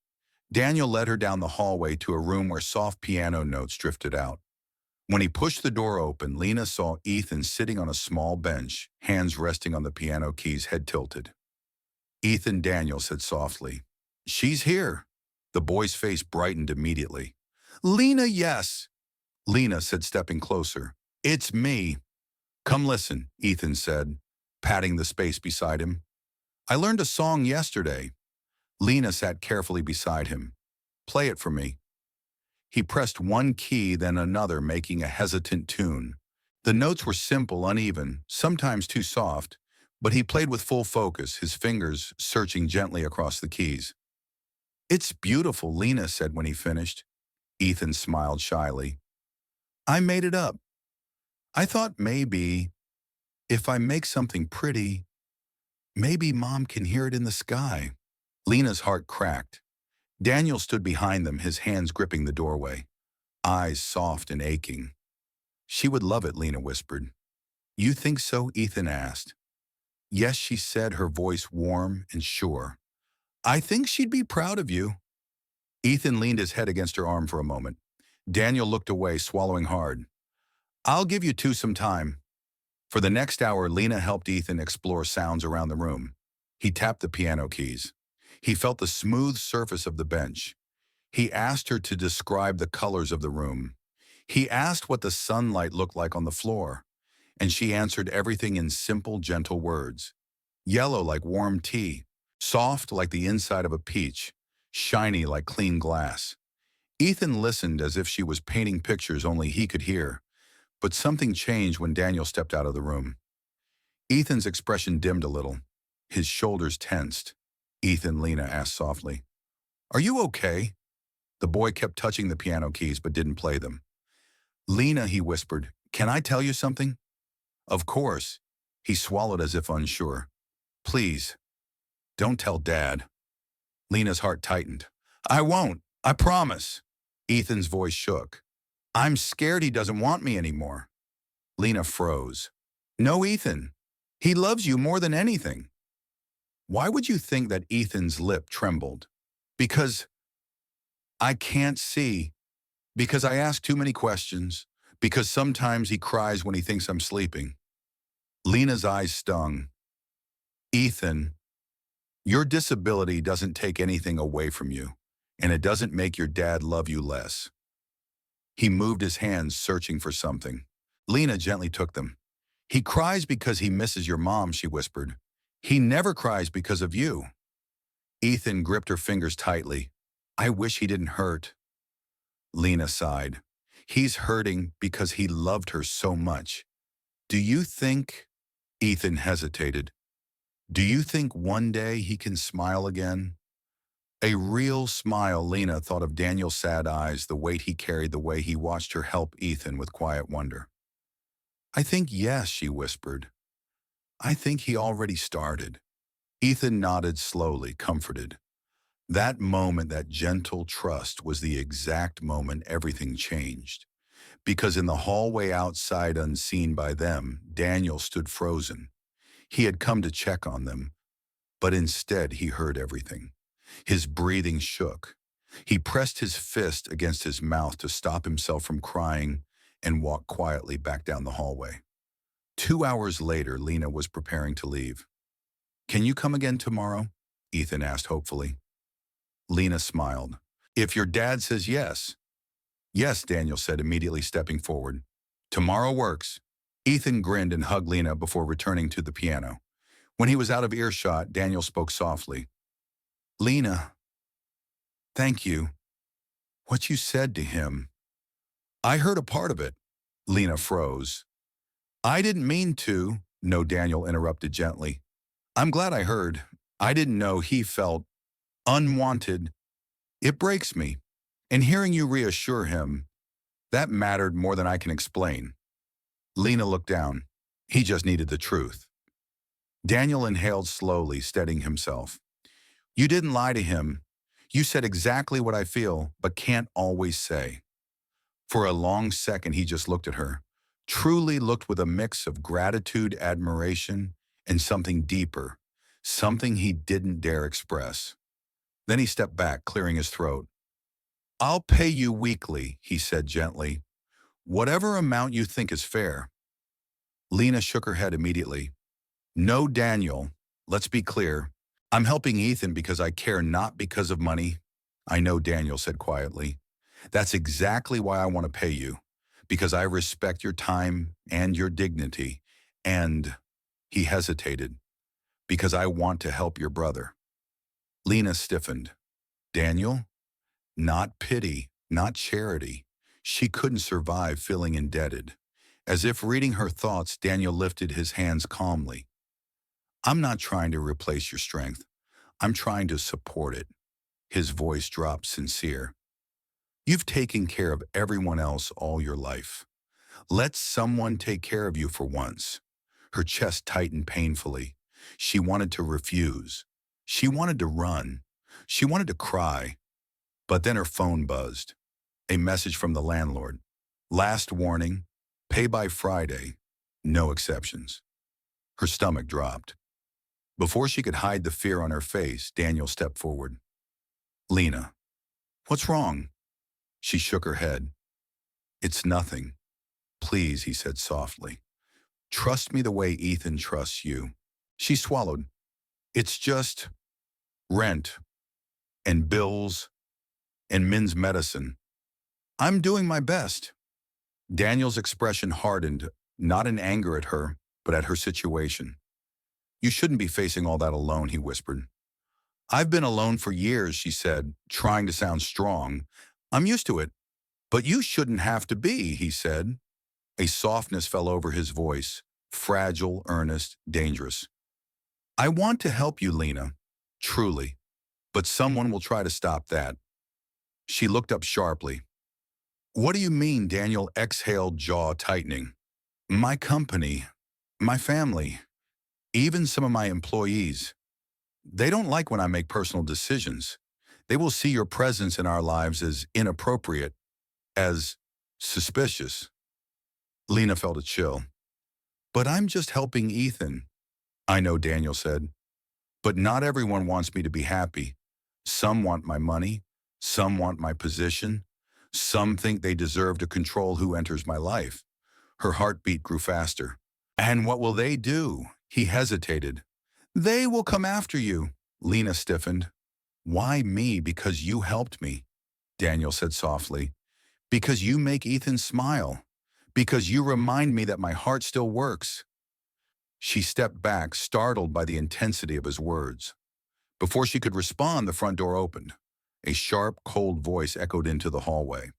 A: Daniel led her down the hallway to a room where soft piano notes drifted out. When he pushed the door open, Lina saw Ethan sitting on a small bench, hands resting on the piano keys, head tilted. Ethan, Daniel said softly. She's here. The boy's face brightened immediately. Lina, yes. Lina said, stepping closer. It's me. Come listen, Ethan said, patting the space beside him. I learned a song yesterday. Lina sat carefully beside him. Play it for me. He pressed one key, then another, making a hesitant tune. The notes were simple, uneven, sometimes too soft, but he played with full focus, his fingers searching gently across the keys. It's beautiful, Lina said when he finished. Ethan smiled shyly. I made it up. I thought maybe, if I make something pretty, maybe Mom can hear it in the sky. Lina's heart cracked. Daniel stood behind them, his hands gripping the doorway, eyes soft and aching. She would love it, Lina whispered. You think so? Ethan asked. Yes, she said, her voice warm and sure. I think she'd be proud of you. Ethan leaned his head against her arm for a moment. Daniel looked away, swallowing hard. I'll give you two some time. For the next hour, Lina helped Ethan explore sounds around the room. He tapped the piano keys. He felt the smooth surface of the bench. He asked her to describe the colors of the room. He asked what the sunlight looked like on the floor, and she answered everything in simple, gentle words. Yellow like warm tea, soft like the inside of a peach, shiny like clean glass. Ethan listened as if she was painting pictures only he could hear, but something changed when Daniel stepped out of the room. Ethan's expression dimmed a little. His shoulders tensed. "Ethan," Lina asked softly, "are you okay?" The boy kept touching the piano keys but didn't play them. "Lina," he whispered, "can I tell you something?" "Of course." He swallowed as if unsure. "Please, don't tell Dad." Lina's heart tightened. "I won't. I promise." Ethan's voice shook. "I'm scared he doesn't want me anymore." Lina froze. "No, Ethan. He loves you more than anything." Why would you think that Ethan's lip trembled? "Because I can't see. Because I ask too many questions. Because sometimes he cries when he thinks I'm sleeping." Lina's eyes stung. "Ethan, your disability doesn't take anything away from you, and it doesn't make your dad love you less." He moved his hands, searching for something. Lina gently took them. "He cries because he misses your mom," she whispered. "He never cries because of you." Ethan gripped her fingers tightly. "I wish he didn't hurt." Lina sighed. "He's hurting because he loved her so much. Do you think—" Ethan hesitated. "Do you think one day he can smile again?" A real smile. Lina thought of Daniel's sad eyes, the weight he carried, the way he watched her help Ethan with quiet wonder. "I think yes," she whispered. "I think he already started." Ethan nodded slowly, comforted. That moment, that gentle trust, was the exact moment everything changed. Because in the hallway outside, unseen by them, Daniel stood frozen. He had come to check on them, but instead he heard everything. His breathing shook. He pressed his fist against his mouth to stop himself from crying and walked quietly back down the hallway. 2 hours later, Lina was preparing to leave. "Can you come again tomorrow?" Ethan asked hopefully. Lina smiled. "If your dad says yes." "Yes," Daniel said, immediately stepping forward. "Tomorrow works." Ethan grinned and hugged Lina before returning to the piano. When he was out of earshot, Daniel spoke softly. "Lina, thank you. What you said to him." "I heard a part of it." Lina froze. "I didn't mean to." "No," Daniel interrupted gently. "I'm glad I heard. I didn't know he felt unwanted. It breaks me. And hearing you reassure him, that mattered more than I can explain." Lina looked down. He just needed the truth. Daniel inhaled slowly, steadying himself. "You didn't lie to him. You said exactly what I feel, but can't always say." For a long second, he just looked at her. Truly looked, with a mix of gratitude, admiration, and something deeper. Something he didn't dare express. Then he stepped back, clearing his throat. "I'll pay you weekly," he said gently. "Whatever amount you think is fair." Lina shook her head immediately. "No, Daniel, let's be clear. I'm helping Ethan because I care, not because of money." "I know," Daniel said quietly. "That's exactly why I want to pay you. Because I respect your time and your dignity. And," he hesitated, "because I want to help your brother." Lina stiffened. "Daniel?" Not pity, not charity. She couldn't survive feeling indebted. As if reading her thoughts, Daniel lifted his hands calmly. "I'm not trying to replace your strength. I'm trying to support it." His voice dropped, sincere. "You've taken care of everyone else all your life. Let someone take care of you for once." Her chest tightened painfully. She wanted to refuse. She wanted to run. She wanted to cry. But then her phone buzzed. A message from the landlord. "Last warning, pay by Friday, no exceptions." Her stomach dropped. Before she could hide the fear on her face, Daniel stepped forward. "Lina, what's wrong?" She shook her head. "It's nothing. Please," he said softly. "Trust me the way Ethan trusts you." She swallowed. "It's just rent and bills and men's medicine. I'm doing my best. Daniel's expression hardened, not in anger at her, but at her situation. You shouldn't be facing all that alone, he whispered. I've been alone for years, she said, trying to sound strong. I'm used to it. But you shouldn't have to be, he said. A softness fell over his voice, fragile, earnest, dangerous. I want to help you, Lina, truly, but someone will try to stop that. She looked up sharply. What do you mean? Daniel exhaled, jaw tightening. My company, my family, even some of my employees. They don't like when I make personal decisions. They will see your presence in our lives as inappropriate, as suspicious. Lina felt a chill. But I'm just helping Ethan. I know, Daniel said. But not everyone wants me to be happy. Some want my money. Some want my position. Some think they deserve to control who enters my life. Her heartbeat grew faster. And what will they do? He hesitated. They will come after you. Lina stiffened. Why me? Because you helped me, Daniel said softly. Because you make Ethan smile. Because you remind me that my heart still works. She stepped back, startled by the intensity of his words. Before she could respond, the front door opened. A sharp, cold voice echoed into the hallway.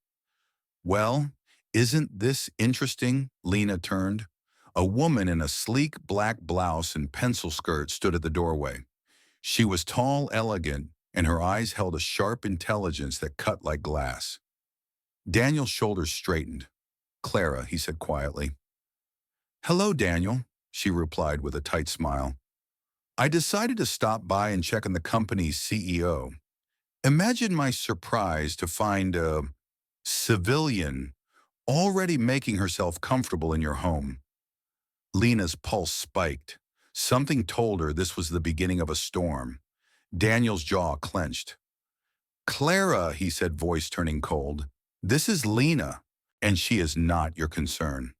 A: Well, isn't this interesting? Lina turned. A woman in a sleek black blouse and pencil skirt stood at the doorway. She was tall, elegant, and her eyes held a sharp intelligence that cut like glass. Daniel's shoulders straightened. Clara, he said quietly. Hello, Daniel, she replied with a tight smile. I decided to stop by and check on the company's CEO. Imagine my surprise to find a civilian already making herself comfortable in your home. Lina's pulse spiked. Something told her this was the beginning of a storm. Daniel's jaw clenched. Clara, he said, voice turning cold. This is Lina, and she is not your concern.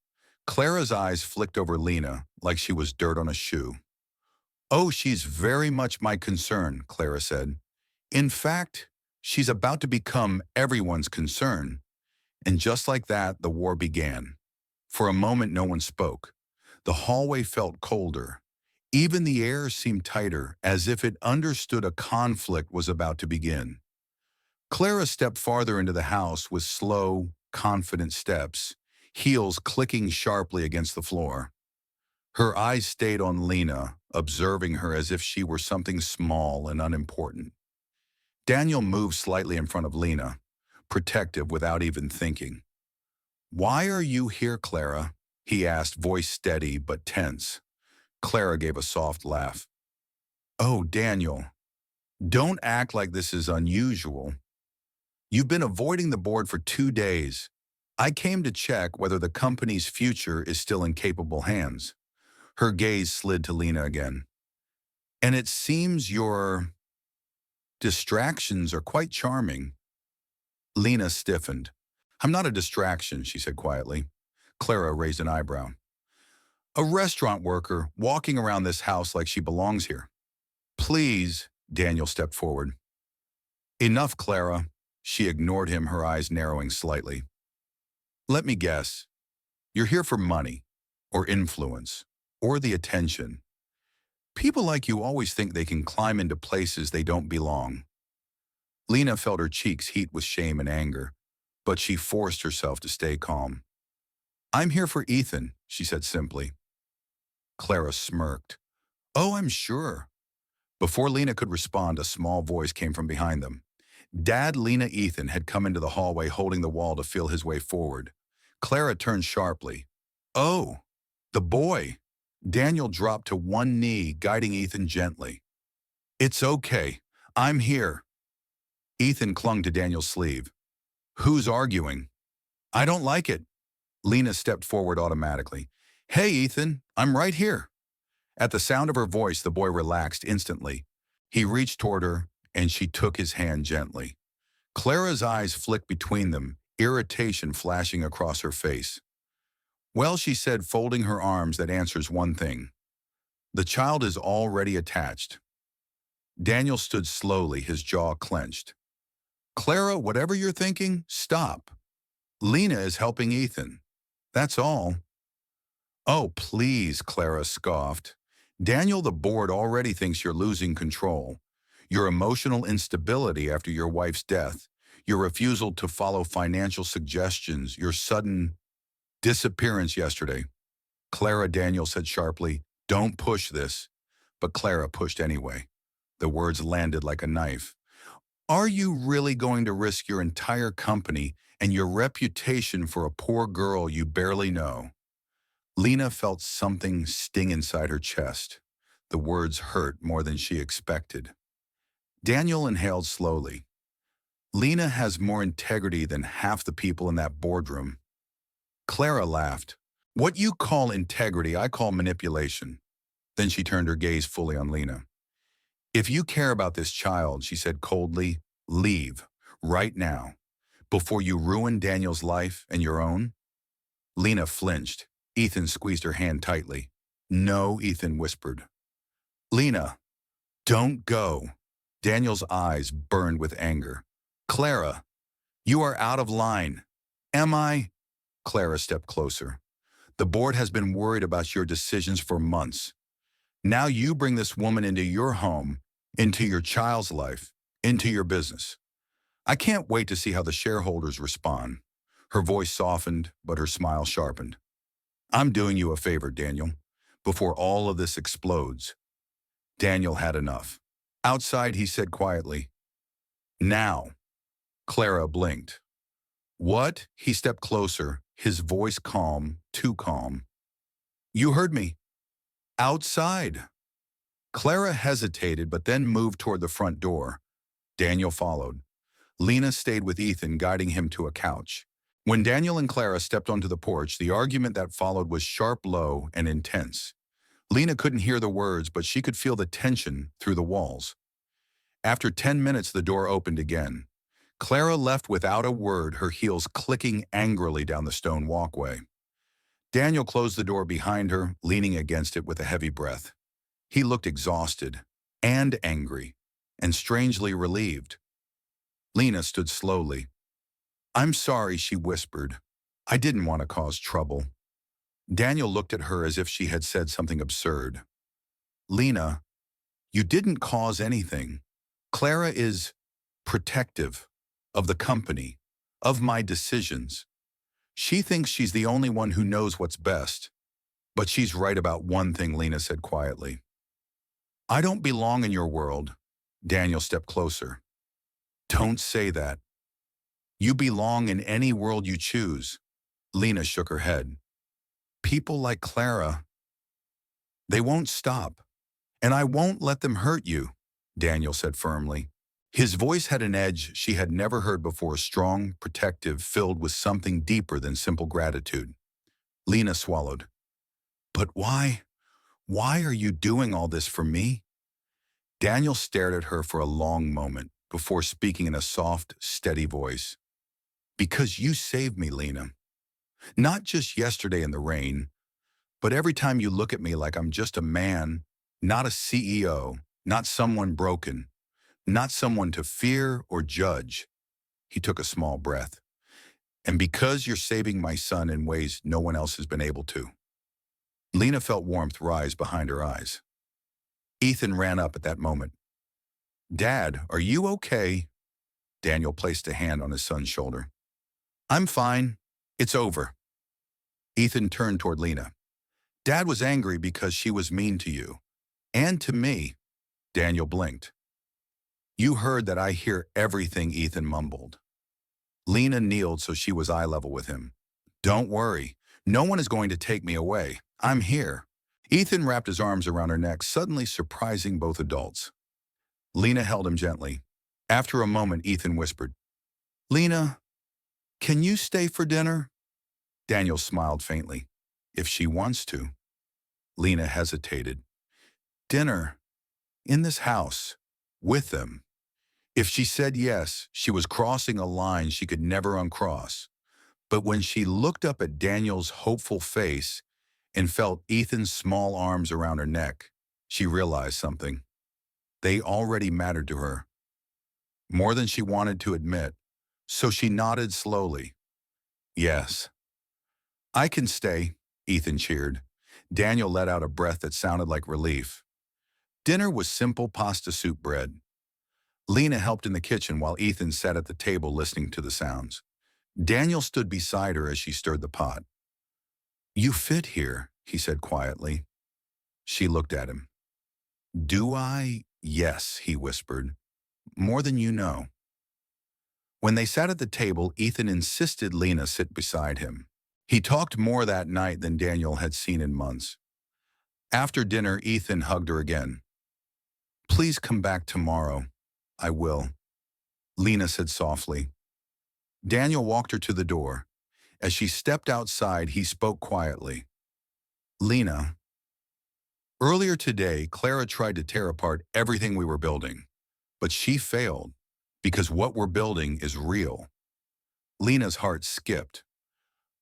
A: Clara's eyes flicked over Lina like she was dirt on a shoe. Oh, she's very much my concern, Clara said. In fact, she's about to become everyone's concern. And just like that, the war began. For a moment, no one spoke. The hallway felt colder. Even the air seemed tighter, as if it understood a conflict was about to begin. Clara stepped farther into the house with slow, confident steps, heels clicking sharply against the floor. Her eyes stayed on Lina, observing her as if she were something small and unimportant. Daniel moved slightly in front of Lina, protective without even thinking. Why are you here, Clara? He asked, voice steady but tense. Clara gave a soft laugh. Oh, Daniel, don't act like this is unusual. You've been avoiding the board for 2 days. I came to check whether the company's future is still in capable hands. Her gaze slid to Lina again. And it seems your distractions are quite charming. Lina stiffened. I'm not a distraction, she said quietly. Clara raised an eyebrow. A restaurant worker walking around this house like she belongs here. Please, Daniel stepped forward. Enough, Clara. She ignored him, her eyes narrowing slightly. Let me guess. You're here for money, or influence, or the attention. People like you always think they can climb into places they don't belong. Lina felt her cheeks heat with shame and anger, but she forced herself to stay calm. I'm here for Ethan, she said simply. Clara smirked. Oh, I'm sure. Before Lina could respond, a small voice came from behind them. Dad, Lina, Ethan had come into the hallway holding the wall to feel his way forward. Clara turned sharply. Oh, the boy. Daniel dropped to one knee, guiding Ethan gently. It's okay. I'm here. Ethan clung to Daniel's sleeve. Who's arguing? I don't like it. Lina stepped forward automatically. Hey, Ethan, I'm right here. At the sound of her voice, the boy relaxed instantly. He reached toward her, and she took his hand gently. Clara's eyes flicked between them, irritation flashing across her face. Well, she said, folding her arms, that answers one thing. The child is already attached. Daniel stood slowly, his jaw clenched. Clara, whatever you're thinking, stop. Lina is helping Ethan. That's all. Oh, please, Clara scoffed. Daniel, the board already thinks you're losing control. Your emotional instability after your wife's death, your refusal to follow financial suggestions, your sudden disappearance yesterday. Clara, Daniel said sharply, don't push this. But Clara pushed anyway. The words landed like a knife. Are you really going to risk your entire company and your reputation for a poor girl you barely know? Lina felt something sting inside her chest. The words hurt more than she expected. Daniel inhaled slowly. Lina has more integrity than half the people in that boardroom. Clara laughed. What you call integrity, I call manipulation. Then she turned her gaze fully on Lina. If you care about this child, she said coldly, leave, right now, before you ruin Daniel's life and your own. Lina flinched. Ethan squeezed her hand tightly. No, Ethan whispered. Lina, don't go. Daniel's eyes burned with anger. Clara, you are out of line. Am I? Clara stepped closer. The board has been worried about your decisions for months. Now you bring this woman into your home, into your child's life, into your business. I can't wait to see how the shareholders respond. Her voice softened, but her smile sharpened. I'm doing you a favor, Daniel, before all of this explodes. Daniel had enough. Outside, he said quietly, now. Clara blinked. What? He stepped closer, his voice calm, too calm. You heard me. Outside. Clara hesitated, but then moved toward the front door. Daniel followed. Lina stayed with Ethan, guiding him to a couch. When Daniel and Clara stepped onto the porch, the argument that followed was sharp, low, and intense. Lina couldn't hear the words, but she could feel the tension through the walls. After 10 minutes, the door opened again. Clara left without a word, her heels clicking angrily down the stone walkway. Daniel closed the door behind her, leaning against it with a heavy breath. He looked exhausted and angry and strangely relieved. Lina stood slowly. I'm sorry, she whispered. I didn't want to cause trouble. Daniel looked at her as if she had said something absurd. Lina, you didn't cause anything. Clara is protective of the company, of my decisions. She thinks she's the only one who knows what's best. But she's right about one thing, Lina said quietly. I don't belong in your world. Daniel stepped closer. Don't say that. You belong in any world you choose. Lina shook her head. People like Clara, they won't stop. And I won't let them hurt you, Daniel said firmly. His voice had an edge she had never heard before, strong, protective, filled with something deeper than simple gratitude. Lina swallowed. But why? Why are you doing all this for me? Daniel stared at her for a long moment before speaking in a soft, steady voice. Because you saved me, Lina. Not just yesterday in the rain, but every time you look at me like I'm just a man, not a CEO, not someone broken, not someone to fear or judge. He took a small breath. And because you're saving my son in ways no one else has been able to. Lina felt warmth rise behind her eyes. Ethan ran up at that moment. Dad, are you okay? Daniel placed a hand on his son's shoulder. I'm fine. It's over. Ethan turned toward Lina. Dad was angry because she was mean to you. And to me. Daniel blinked. You heard that I hear everything, Ethan mumbled. Lina kneeled so she was eye level with him. Don't worry. No one is going to take me away. I'm here. Ethan wrapped his arms around her neck, suddenly surprising both adults. Lina held him gently. After a moment, Ethan whispered, Lina, can you stay for dinner? Daniel smiled faintly. If she wants to. Lina hesitated. Dinner? In this house? With them? If she said yes, she was crossing a line she could never uncross. But when she looked up at Daniel's hopeful face and felt Ethan's small arms around her neck, she realized something. They already mattered to her. more than she wanted to admit, so she nodded slowly. Yes. I can stay, Ethan cheered. Daniel let out a breath that sounded like relief. Dinner was simple pasta soup bread. Lina helped in the kitchen while Ethan sat at the table listening to the sounds. Daniel stood beside her as she stirred the pot. You fit here, he said quietly. She looked at him. Do I? Yes, he whispered. More than you know. When they sat at the table, Ethan insisted Lina sit beside him. He talked more that night than Daniel had seen in months. After dinner, Ethan hugged her again. Please come back tomorrow. I will, Lina said softly. Daniel walked her to the door. As she stepped outside, he spoke quietly. Lina, earlier today, Clara tried to tear apart everything we were building, but she failed because what we're building is real. Lina's heart skipped.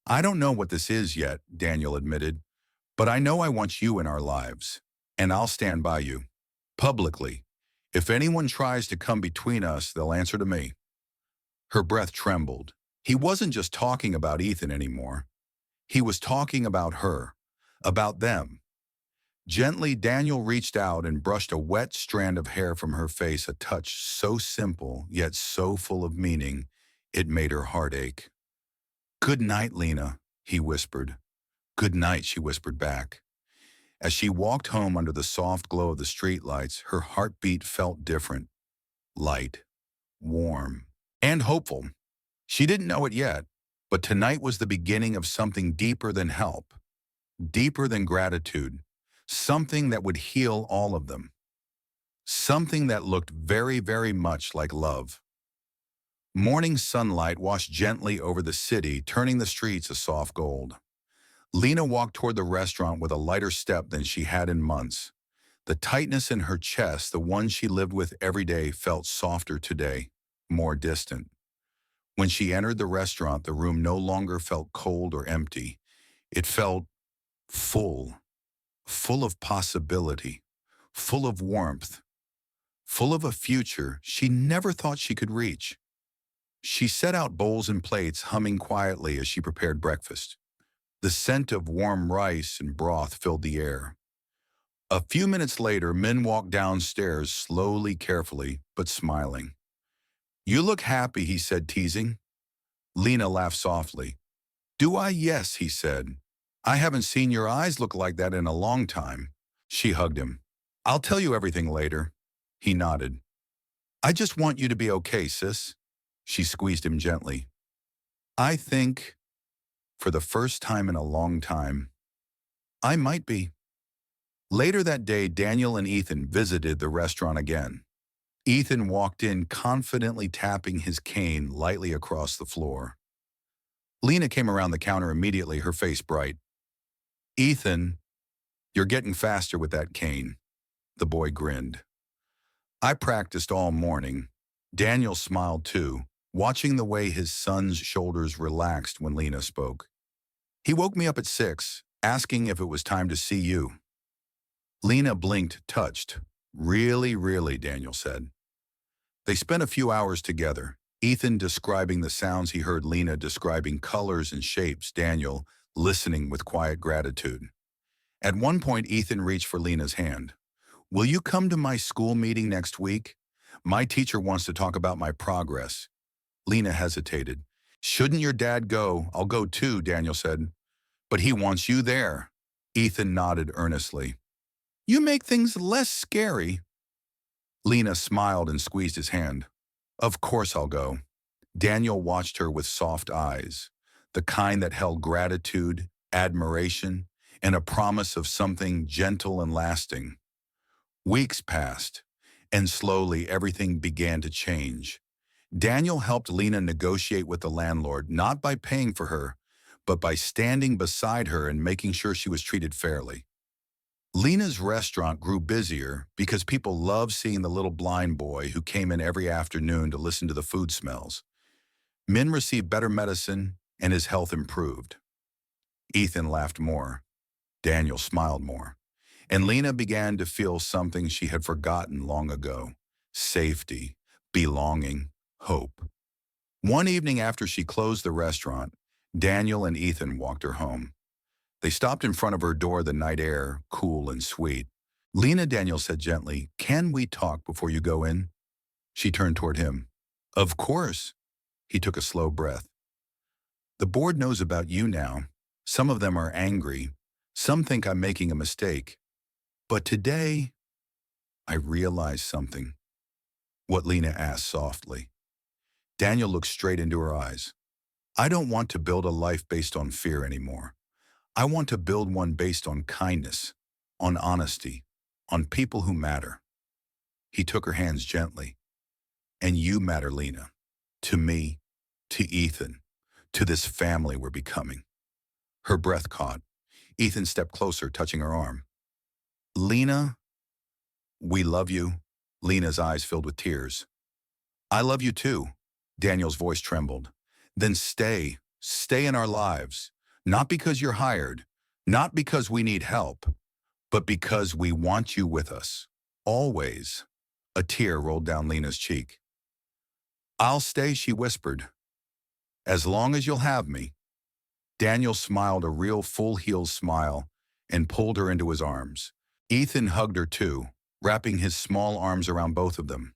A: I don't know what this is yet, Daniel admitted, but I know I want you in our lives, and I'll stand by you. Publicly. If anyone tries to come between us, they'll answer to me. Her breath trembled. He wasn't just talking about Ethan anymore. He was talking about her, about them. Gently, Daniel reached out and brushed a wet strand of hair from her face, a touch so simple, yet so full of meaning, it made her heart ache. Good night, Lina, he whispered. Good night, she whispered back. As she walked home under the soft glow of the streetlights, her heartbeat felt different. Light, warm, and hopeful. She didn't know it yet, but tonight was the beginning of something deeper than help, deeper than gratitude, something that would heal all of them, something that looked very, very much like love. Morning sunlight washed gently over the city, turning the streets a soft gold. Lina walked toward the restaurant with a lighter step than she had in months. The tightness in her chest, the one she lived with every day, felt softer today, more distant. When she entered the restaurant, the room no longer felt cold or empty. It felt full, full of possibility, full of warmth, full of a future she never thought she could reach. She set out bowls and plates, humming quietly as she prepared breakfast. The scent of warm rice and broth filled the air. A few minutes later, men walked downstairs, slowly, carefully, but smiling. You look happy, he said, teasing. Lina laughed softly. Do I? Yes, he said. I haven't seen your eyes look like that in a long time. She hugged him. I'll tell you everything later. He nodded. I just want you to be okay, sis. She squeezed him gently. I think, for the first time in a long time, I might be. Later that day, Daniel and Ethan visited the restaurant again. Ethan walked in, confidently tapping his cane lightly across the floor. Lina came around the counter immediately, her face bright. Ethan, you're getting faster with that cane. The boy grinned. I practiced all morning. Daniel smiled too, watching the way his son's shoulders relaxed when Lina spoke. He woke me up at 6, asking if it was time to see you. Lina blinked, touched. Really, really, Daniel said. They spent a few hours together, Ethan describing the sounds he heard, Lina describing colors and shapes, Daniel listening with quiet gratitude. At one point, Ethan reached for Lina's hand. Will you come to my school meeting next week? My teacher wants to talk about my progress. Lina hesitated. Shouldn't your dad go? I'll go too, Daniel said. But he wants you there. Ethan nodded earnestly. You make things less scary. Lina smiled and squeezed his hand. Of course I'll go. Daniel watched her with soft eyes, the kind that held gratitude, admiration, and a promise of something gentle and lasting. Weeks passed, and slowly everything began to change. Daniel helped Lina negotiate with the landlord, not by paying for her, but by standing beside her and making sure she was treated fairly. Lina's restaurant grew busier because people loved seeing the little blind boy who came in every afternoon to listen to the food smells. Men received better medicine, and his health improved. Ethan laughed more. Daniel smiled more. And Lina began to feel something she had forgotten long ago. Safety, belonging, hope. One evening after she closed the restaurant, Daniel and Ethan walked her home. They stopped in front of her door, the night air, cool and sweet. Lina, Daniel said gently, "Can we talk before you go in?" She turned toward him. "Of course." He took a slow breath. "The board knows about you now. Some of them are angry. Some think I'm making a mistake. But today, I realized something." "What?" Lina asked softly. Daniel looked straight into her eyes. "I don't want to build a life based on fear anymore. I want to build one based on kindness, on honesty, on people who matter." He took her hands gently. "And you matter, Lina. To me, to Ethan, to this family we're becoming." Her breath caught. Ethan stepped closer, touching her arm. "Lina, we love you." Lina's eyes filled with tears. "I love you too." Daniel's voice trembled. "Then stay in our lives. Not because you're hired, not because we need help, but because we want you with us. Always." A tear rolled down Lina's cheek. "I'll stay," she whispered. "As long as you'll have me." Daniel smiled a real full-heeled smile and pulled her into his arms. Ethan hugged her too, wrapping his small arms around both of them.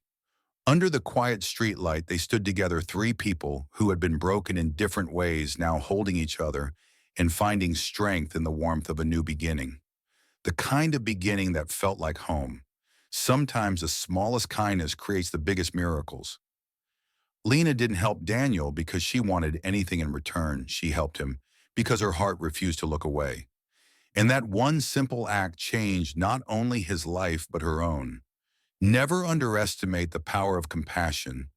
A: Under the quiet streetlight, they stood together, three people who had been broken in different ways, now holding each other and finding strength in the warmth of a new beginning. The kind of beginning that felt like home. Sometimes the smallest kindness creates the biggest miracles. Lina didn't help Daniel because she wanted anything in return. She helped him because her heart refused to look away. And that one simple act changed not only his life but her own. Never underestimate the power of compassion.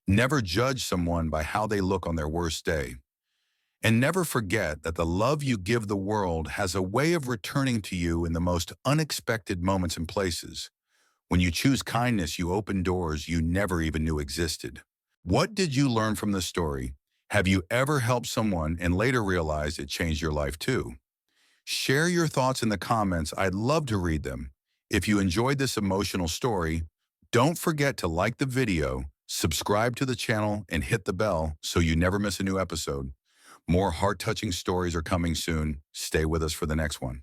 A: Never judge someone by how they look on their worst day. And never forget that the love you give the world has a way of returning to you in the most unexpected moments and places. When you choose kindness, you open doors you never even knew existed. What did you learn from the story? Have you ever helped someone and later realized it changed your life too? Share your thoughts in the comments. I'd love to read them. If you enjoyed this emotional story, don't forget to like the video, subscribe to the channel, and hit the bell so you never miss a new episode. More heart-touching stories are coming soon. Stay with us for the next one.